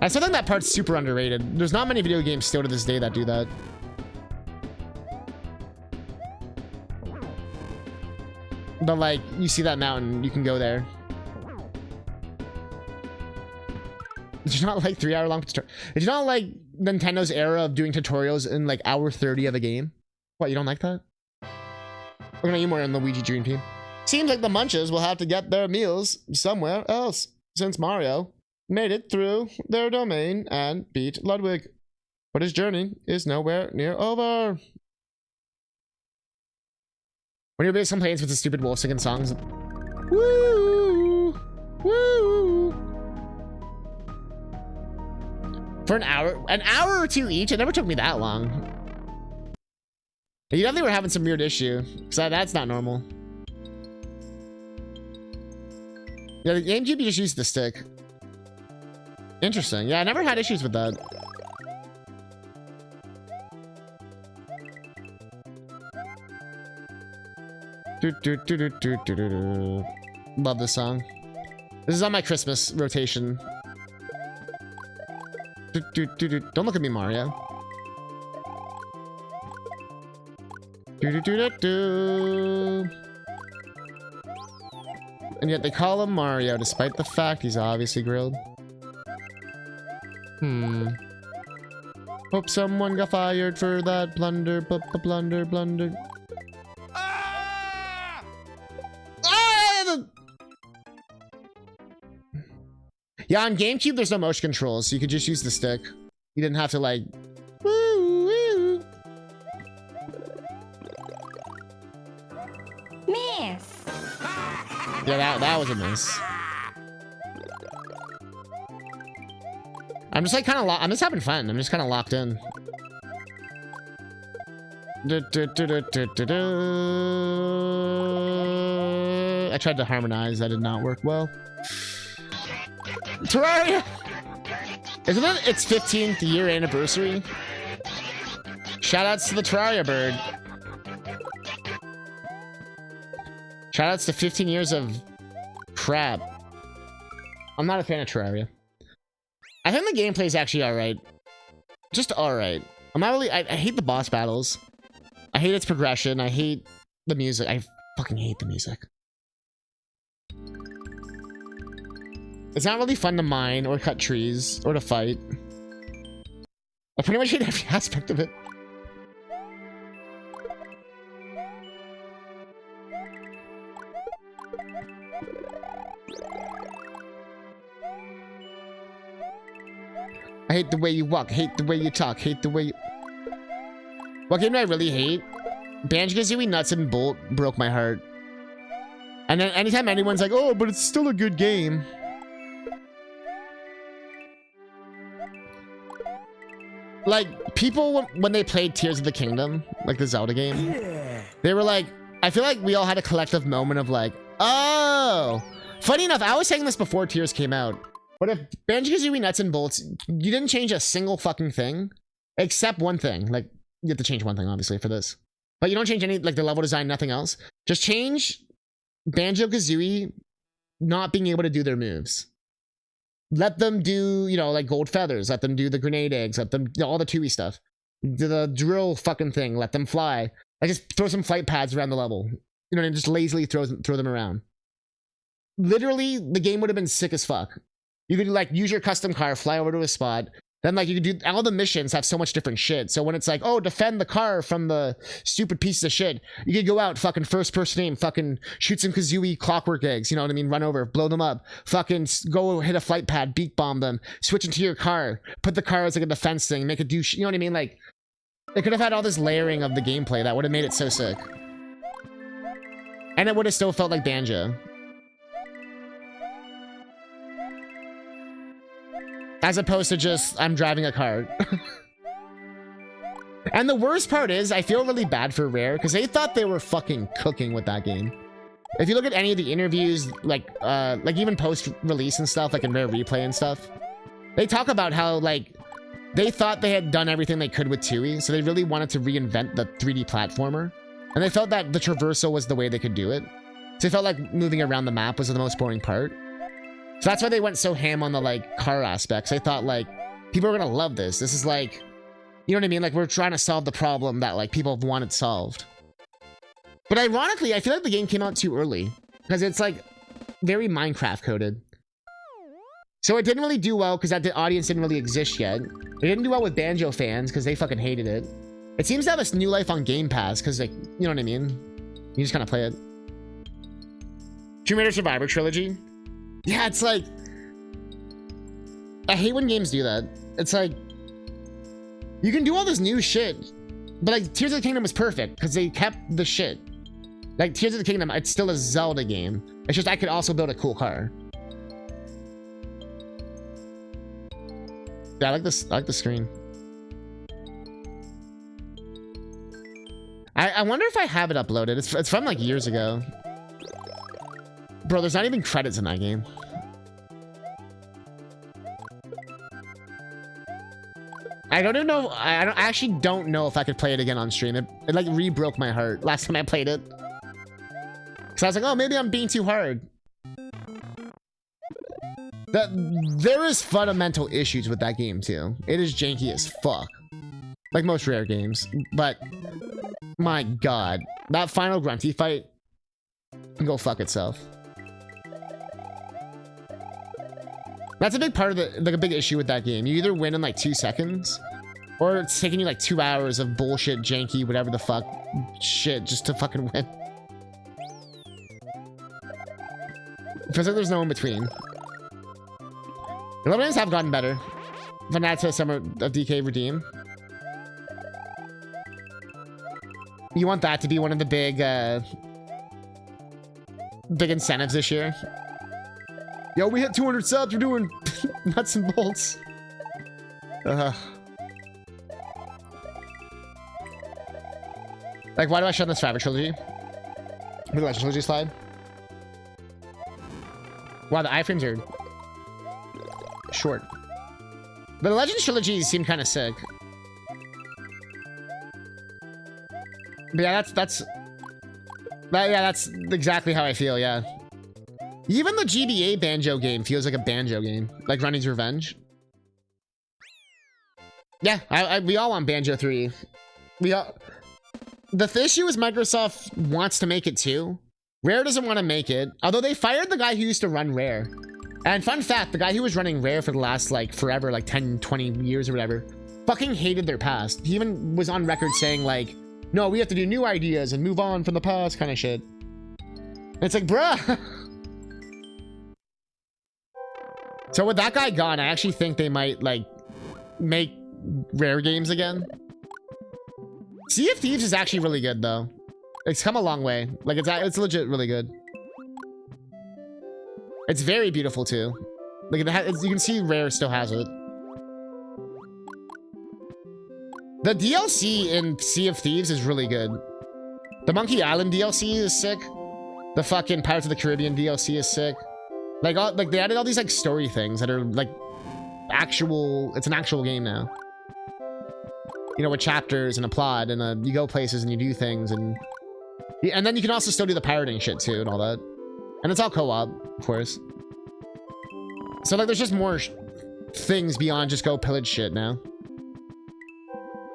I still think that part's super underrated. There's not many video games still to this day that do that. But like, you see that mountain, you can go there. Did you not like 3-hour long tutorials? Did you not like Nintendo's era of doing tutorials in like hour 30 of a game? What, you don't like that? We're gonna eat more in Luigi Dream Team. Seems like the Munches will have to get their meals somewhere else, since Mario made it through their domain and beat Ludwig. But his journey is nowhere near over. When your biggest complaints with the stupid wolf singing songs. Woo! Woo! For an hour or two each? It never took me that long. You definitely were having some weird issue, because that's not normal. Yeah, the GameCube, you just used the stick. Interesting. Yeah, I never had issues with that. Love this song. This is on my Christmas rotation. Don't look at me, Mario. And yet they call him Mario, despite the fact he's obviously grilled. Hope someone got fired for that blunder, blunder. Ah! Ah! Yeah, on GameCube, there's no motion controls, so you could just use the stick. You didn't have to like. Miss. Yeah, that was a miss. I'm just like kind of I'm just having fun. I'm just kind of locked in. I tried to harmonize. That did not work well. Terraria! Isn't it its 15th year anniversary? Shoutouts to the Terraria bird. Shoutouts to 15 years of crap. I'm not a fan of Terraria. I think the gameplay is actually alright. Just alright. I'm not really. I hate the boss battles. I hate its progression. I hate the music. I fucking hate the music. It's not really fun to mine or cut trees or to fight. I pretty much hate every aspect of it. I hate the way you walk, hate the way you talk, hate the way you... What game do I really hate? Banjo-Kazooie Nuts and Bolt broke my heart. And then anytime anyone's like, oh, but it's still a good game. Like, people, when they played Tears of the Kingdom, like the Zelda game, they were like, I feel like we all had a collective moment of like, oh. Funny enough, I was saying this before Tears came out. But if Banjo-Kazooie Nuts and Bolts, you didn't change a single fucking thing, except one thing, like you have to change one thing, obviously, for this. But you don't change any, like, the level design, nothing else. Just change Banjo-Kazooie not being able to do their moves. Let them do, you know, like gold feathers. Let them do the grenade eggs. Let them do all the 2E stuff. The drill fucking thing. Let them fly. I just throw some flight pads around the level. You know, and just lazily throw them around. Literally, the game would have been sick as fuck. You could like use your custom car, fly over to a spot. Then like you could do all the missions have so much different shit. So when it's like, oh, defend the car from the stupid pieces of shit, you could go out, fucking first person aim, fucking shoot some Kazooie clockwork eggs, you know what I mean? Run over, blow them up, fucking go hit a flight pad, beak bomb them, switch into your car, put the car as like a defense thing, make it do you know what I mean? Like, they could have had all this layering of the gameplay that would have made it so sick. And it would have still felt like Banjo. As opposed to just, I'm driving a car. And the worst part is, I feel really bad for Rare, because they thought they were fucking cooking with that game. If you look at any of the interviews, like even post-release and stuff, like in Rare Replay and stuff, they talk about how, like, they thought they had done everything they could with 2E, so they really wanted to reinvent the 3D platformer. And they felt that the traversal was the way they could do it. So they felt like moving around the map was the most boring part. So that's why they went so ham on the, like, car aspects. They thought, like, people are gonna love this. This is like, you know what I mean? Like, we're trying to solve the problem that, like, people have wanted solved. But ironically, I feel like the game came out too early. Because it's, like, very Minecraft coded. So it didn't really do well because the audience didn't really exist yet. It didn't do well with Banjo fans because they fucking hated it. It seems to have a new life on Game Pass because, like, you know what I mean? You just kind of play it. Tomb Raider Survivor Trilogy. Yeah, it's like, I hate when games do that. It's like, you can do all this new shit, but like Tears of the Kingdom was perfect because they kept the shit. Like Tears of the Kingdom, it's still a Zelda game. It's just I could also build a cool car. Yeah, I like this. I like the screen. I wonder if I have it uploaded. It's from like years ago. Bro, there's not even credits in that game. I don't even know. I actually don't know if I could play it again on stream. It like re-broke my heart last time I played it. Cause I was like, oh, maybe I'm being too hard. There is fundamental issues with that game too. It is janky as fuck. Like most Rare games. But my god. That final Grunty fight can go fuck itself. That's a big part of like a big issue with that game. You either win in like 2 seconds, or it's taking you like 2 hours of bullshit, janky, whatever the fuck shit just to fucking win. Feels like there's no in between. The Lebanons have gotten better. From that to Summer of DK Redeem. You want that to be one of the big incentives this year. Yo, we hit 200 subs. We're doing nuts and bolts. Like, why do I show this Survivor Trilogy? The Legend Trilogy slide. Wow, the iframes are short. But the Legends Trilogy seemed kind of sick. But yeah, that's exactly how I feel, yeah. Even the GBA Banjo game feels like a Banjo game. Like Runny's Revenge. Yeah, we all want Banjo 3. The issue is Microsoft wants to make it too. Rare doesn't want to make it. Although they fired the guy who used to run Rare. And fun fact, the guy who was running Rare for the last, like, forever, like 10, 20 years or whatever, fucking hated their past. He even was on record saying, like, no, we have to do new ideas and move on from the past kind of shit. And it's like, bruh. So with that guy gone, I actually think they might, like, make Rare games again. Sea of Thieves is actually really good, though. It's come a long way. Like, it's legit really good. It's very beautiful, too. Like, you can see Rare still has it. The DLC in Sea of Thieves is really good. The Monkey Island DLC is sick. The fucking Pirates of the Caribbean DLC is sick. Like they added all these like story things that are like actual. It's an actual game now. you know, with chapters and a plot, and you go places and you do things, and then you can also still do the pirating shit too and all that. And it's all co-op, of course. So like there's just more things beyond just go pillage shit now.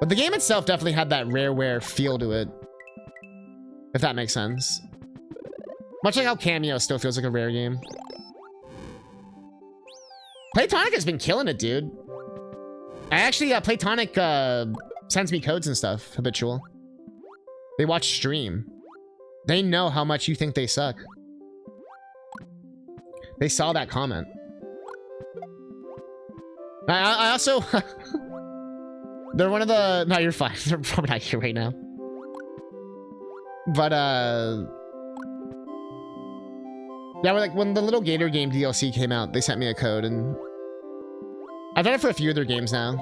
But the game itself definitely had that Rareware feel to it. If that makes sense. Much like how Cameo still feels like a Rare game. Playtonic has been killing it, dude. I actually, Playtonic sends me codes and stuff, habitual. They watch stream. They know how much you think they suck. They saw that comment. I also... They're one of the... No, you're fine. They're probably not here right now. But, yeah, like, when the Little Gator Game DLC came out, they sent me a code, and... I've done it for a few of their games now.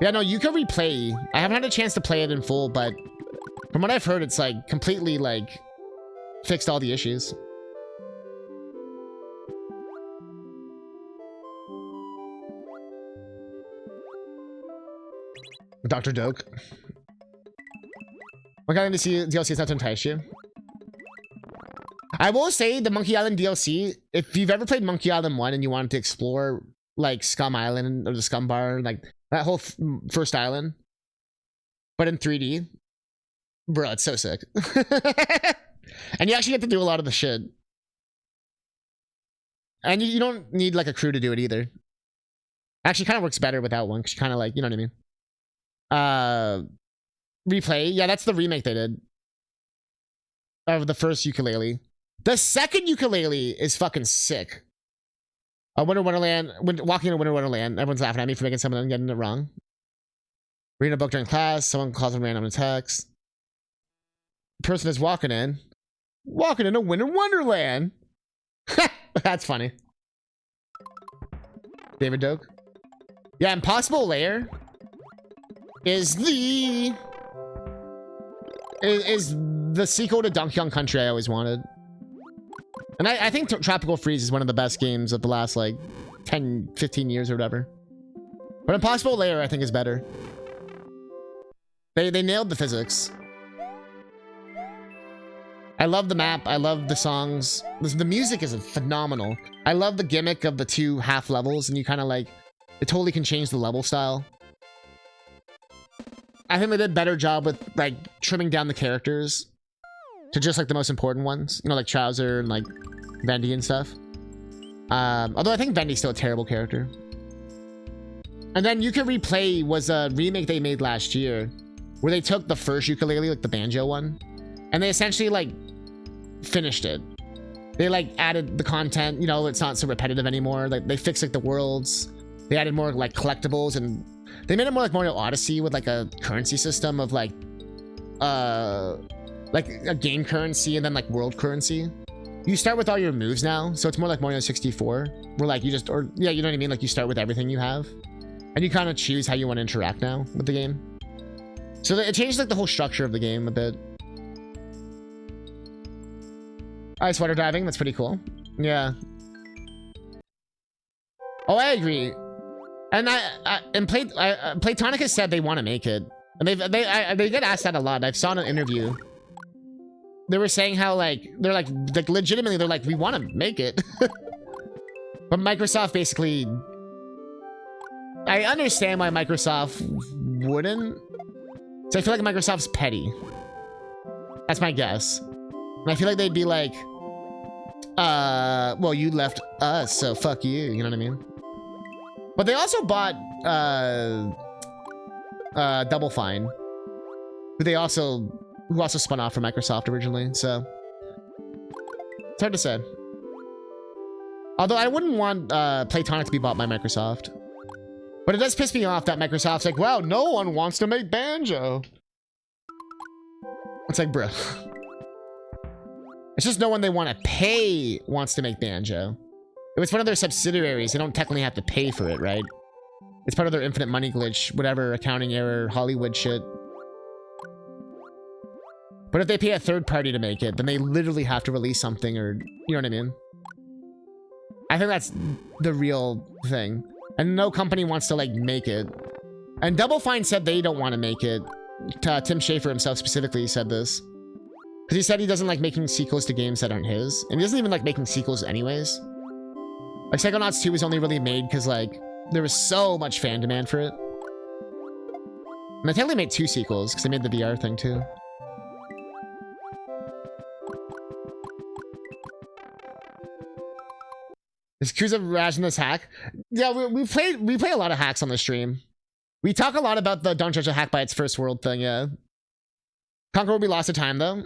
Yeah, no, you can replay. I haven't had a chance to play it in full, but... From what I've heard, it's, like, completely, like... Fixed all the issues. Dr. Doke. What kind of DLC is not to entice you? I will say the Monkey Island DLC, if you've ever played Monkey Island 1 and you wanted to explore like Scum Island or the Scum Bar, like that whole first island, but in 3D, bro, it's so sick. And you actually get to do a lot of the shit. And you don't need like a crew to do it either. Actually, kind of works better without one because you kind of like, you know what I mean? Replay. Yeah, that's the remake they did of the first ukulele. The second ukulele is fucking sick. Winter Wonderland. Walking in Winter Wonderland. Everyone's laughing at me for making some of them getting it wrong. Reading a book during class. Someone calls a random text. Person is walking in a Winter Wonderland. That's funny. David Doak. Yeah, Impossible Lair is the sequel to Donkey Kong Country I always wanted. And I think Tropical Freeze is one of the best games of the last like 10, 15 years or whatever. But Impossible Lair I think is better. They nailed the physics. I love the map. I love the songs. The music is phenomenal. I love the gimmick of the two half levels, and you kind of like it totally can change the level style. I think they did a better job with like trimming down the characters to just like the most important ones, you know, like Chowser and like Bendy and stuff. Although I think Bendy's still a terrible character. And then You Can Replay was a remake they made last year where they took the first ukulele, like the banjo one, and they essentially like finished it. They like added the content, you know, it's not so repetitive anymore. Like they fixed like the worlds. They added more like collectibles, and they made it more like Mario Odyssey with like a currency system of like a game currency and then like world currency. You start with all your moves now, so it's more like Mario 64, where like you just, or yeah, you know what I mean? Like you start with everything you have, and you kind of choose how you want to interact now with the game. So it changed like the whole structure of the game a bit. Ice water diving, that's pretty cool. Yeah. Oh, I agree. And Playtonic has said they want to make it, and they get asked that a lot. I've saw in an interview. They were saying how like they're like legitimately they're like we want to make it, but Microsoft basically. I understand why Microsoft wouldn't. So I feel like Microsoft's petty. That's my guess. And I feel like they'd be like, well, you left us, so fuck you. You know what I mean? But they also bought Double Fine, who also spun off from Microsoft originally. So it's hard to say. Although I wouldn't want Playtonic to be bought by Microsoft. But it does piss me off that Microsoft's like, wow, no one wants to make Banjo. It's like, bro. It's just no one they want to pay wants to make Banjo. If it's one of their subsidiaries, they don't technically have to pay for it, right? It's part of their infinite money glitch, whatever, accounting error, Hollywood shit. But if they pay a third party to make it, then they literally have to release something, or, you know what I mean? I think that's the real thing. And no company wants to, like, make it. And Double Fine said they don't want to make it. Tim Schafer himself specifically said this. Because he said he doesn't like making sequels to games that aren't his. And he doesn't even like making sequels anyways. Like Psychonauts 2 was only really made because like there was so much fan demand for it. And they technically made 2 sequels because they made the VR thing too. Is Kuza razzing this hack? Yeah, we play a lot of hacks on the stream. We talk a lot about the don't judge a hack by its first world thing, yeah. Conquer will be lost of time though.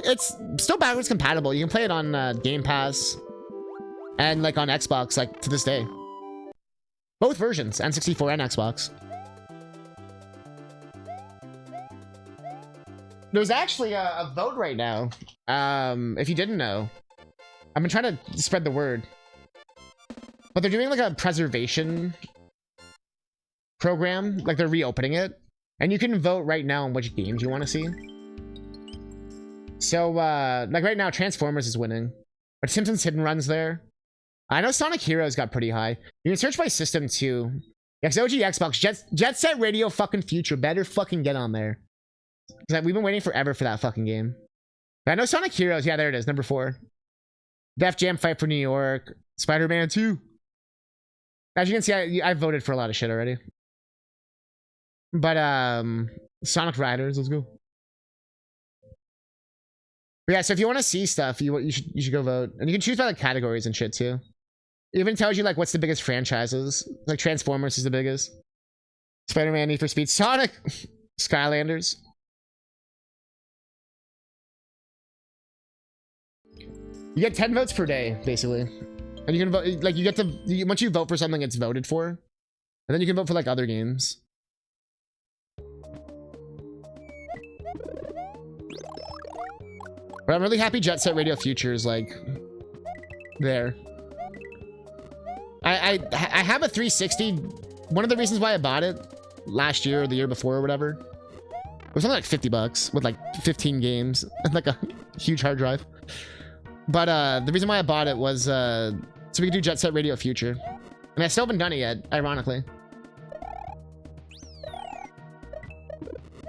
It's still backwards compatible. You can play it on Game Pass and like on Xbox, like to this day. Both versions, N64 and Xbox. There's actually a vote right now. If you didn't know, I've been trying to spread the word. But they're doing like a preservation program, like they're reopening it. And you can vote right now on which games you want to see. So, like right now, Transformers is winning. But Simpsons Hidden Run's there. I know Sonic Heroes got pretty high. You can search by system too. Yeah, OG Xbox, Jet Set Radio fucking Future. Better fucking get on there. Because we've been waiting forever for that fucking game. But I know Sonic Heroes, yeah, there it is, number 4. Def Jam Fight for New York. Spider-Man 2. As you can see, I voted for a lot of shit already. But, Sonic Riders, let's go. But yeah, so if you want to see stuff, you should go vote. And you can choose by like categories and shit too. It even tells you like what's the biggest franchises. Like Transformers is the biggest. Spider-Man, Need for Speed, Sonic, Skylanders. You get 10 votes per day, basically. And you can vote, like you get to, once you vote for something, it's voted for. And then you can vote for like other games. But I'm really happy Jet Set Radio Future is like there. I have a 360. One of the reasons why I bought it last year or the year before or whatever, it was only like $50 with like 15 games and like a huge hard drive. But the reason why I bought it was so we could do Jet Set Radio Future. And I still haven't done it yet, ironically.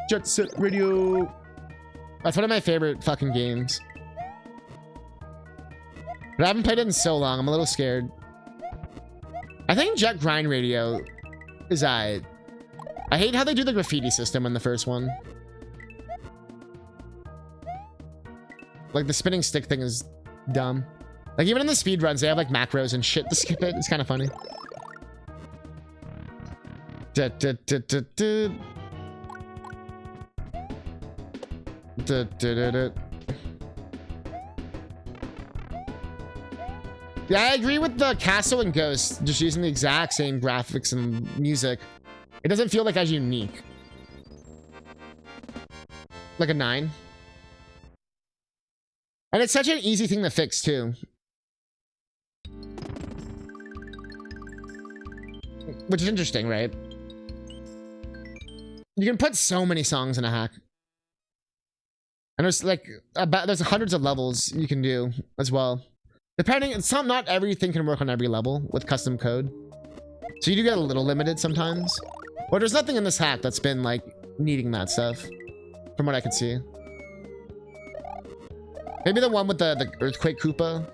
Jet Set Radio. That's one of my favorite fucking games. But I haven't played it in so long, I'm a little scared. I think Jet Grind Radio is I hate how they do the graffiti system in the first one. Like the spinning stick thing is dumb. Like even in the speed runs, they have like macros and shit to skip it. It's kind of funny. Yeah, I agree with the Castle and Ghost, just using the exact same graphics and music. It doesn't feel like as unique. Like a 9. And it's such an easy thing to fix too. Which is interesting, right? You can put so many songs in a hack. And there's like there's hundreds of levels you can do as well. Depending, not everything can work on every level with custom code. So you do get a little limited sometimes. But there's nothing in this hack that's been like needing that stuff, from what I can see. Maybe the one with the Earthquake Koopa.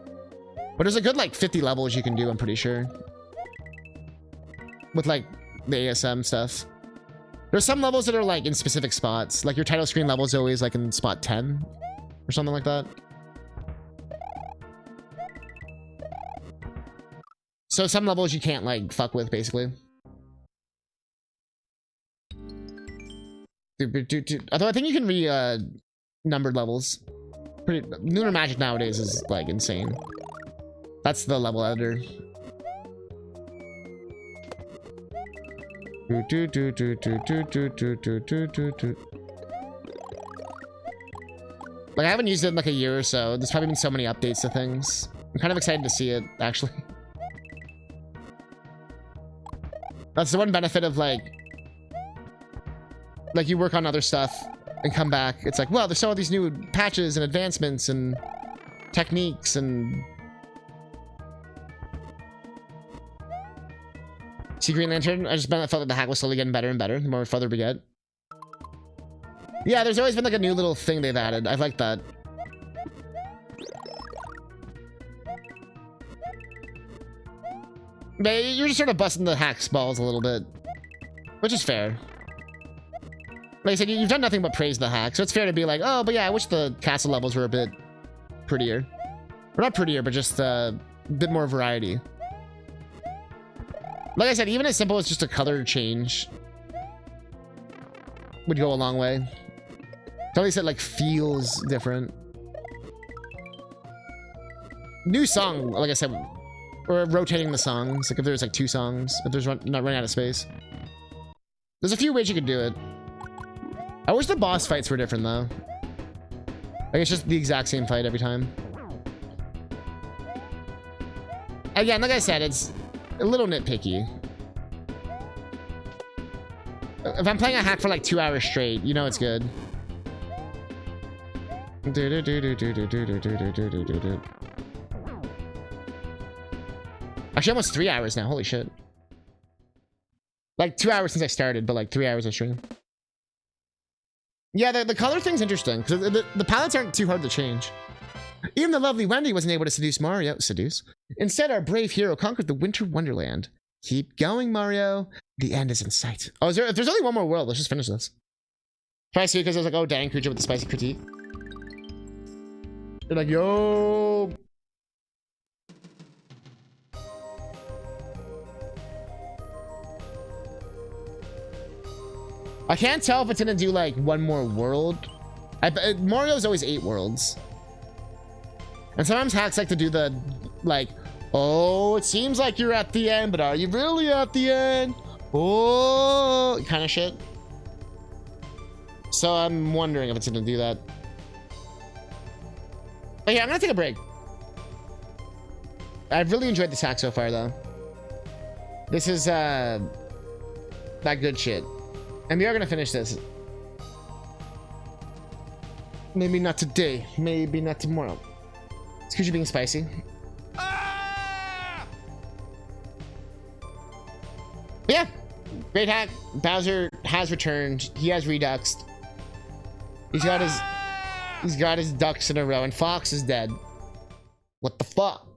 But there's a good like 50 levels you can do, I'm pretty sure. With like the ASM stuff. There's some levels that are like in specific spots. Like your title screen level is always like in spot 10 or something like that. So some levels you can't like fuck with basically. Although I think you can numbered levels. Lunar Magic nowadays is like insane. That's the level editor. Like I haven't used it in like a year or so. There's probably been so many updates to things. I'm kind of excited to see it actually. That's the one benefit of like you work on other stuff and come back. It's like, well, there's all these new patches and advancements and techniques and See Green Lantern? I just felt like the hack was slowly getting better and better the more further we get. Yeah, there's always been like a new little thing they've added. I like that. But you're just sort of busting the hack's balls a little bit, which is fair. Like I said, you've done nothing but praise the hack, so it's fair to be like, oh, but yeah, I wish the castle levels were a bit prettier. Or not prettier, but just a bit more variety. Like I said, even as simple as just a color change would go a long way. At least it like feels different. New song, like I said, or rotating the songs. Like if there's like 2 songs, if there's not running out of space. There's a few ways you could do it. I wish the boss fights were different though. Like it's just the exact same fight every time. Again, like I said, it's a little nitpicky. If I'm playing a hack for like 2 hours straight, you know it's good. Actually, almost 3 hours now. Holy shit. Like 2 hours since I started, but like 3 hours of stream. Yeah, the color thing's interesting because the palettes aren't too hard to change. Even the lovely Wendy wasn't able to seduce Mario. Seduce? Instead, our brave hero conquered the Winter Wonderland. Keep going, Mario. The end is in sight. Oh, if there's only one more world, let's just finish this. Spicy because I was like, oh, dang, creature with the spicy critique. They're like, yo. I can't tell if it's gonna do like one more world. Mario's always 8 worlds. And sometimes hacks like to do the, like, oh, it seems like you're at the end, but are you really at the end? Oh, kind of shit. So I'm wondering if it's gonna do that. But yeah, I'm gonna take a break. I've really enjoyed this hack so far, though. This is, that good shit. And we are gonna finish this. Maybe not today. Maybe not tomorrow. It's because you're being spicy. Ah! Yeah. Great hack. Bowser has returned. He has reduxed. He's got his ducks in a row, and Fox is dead. What the fuck?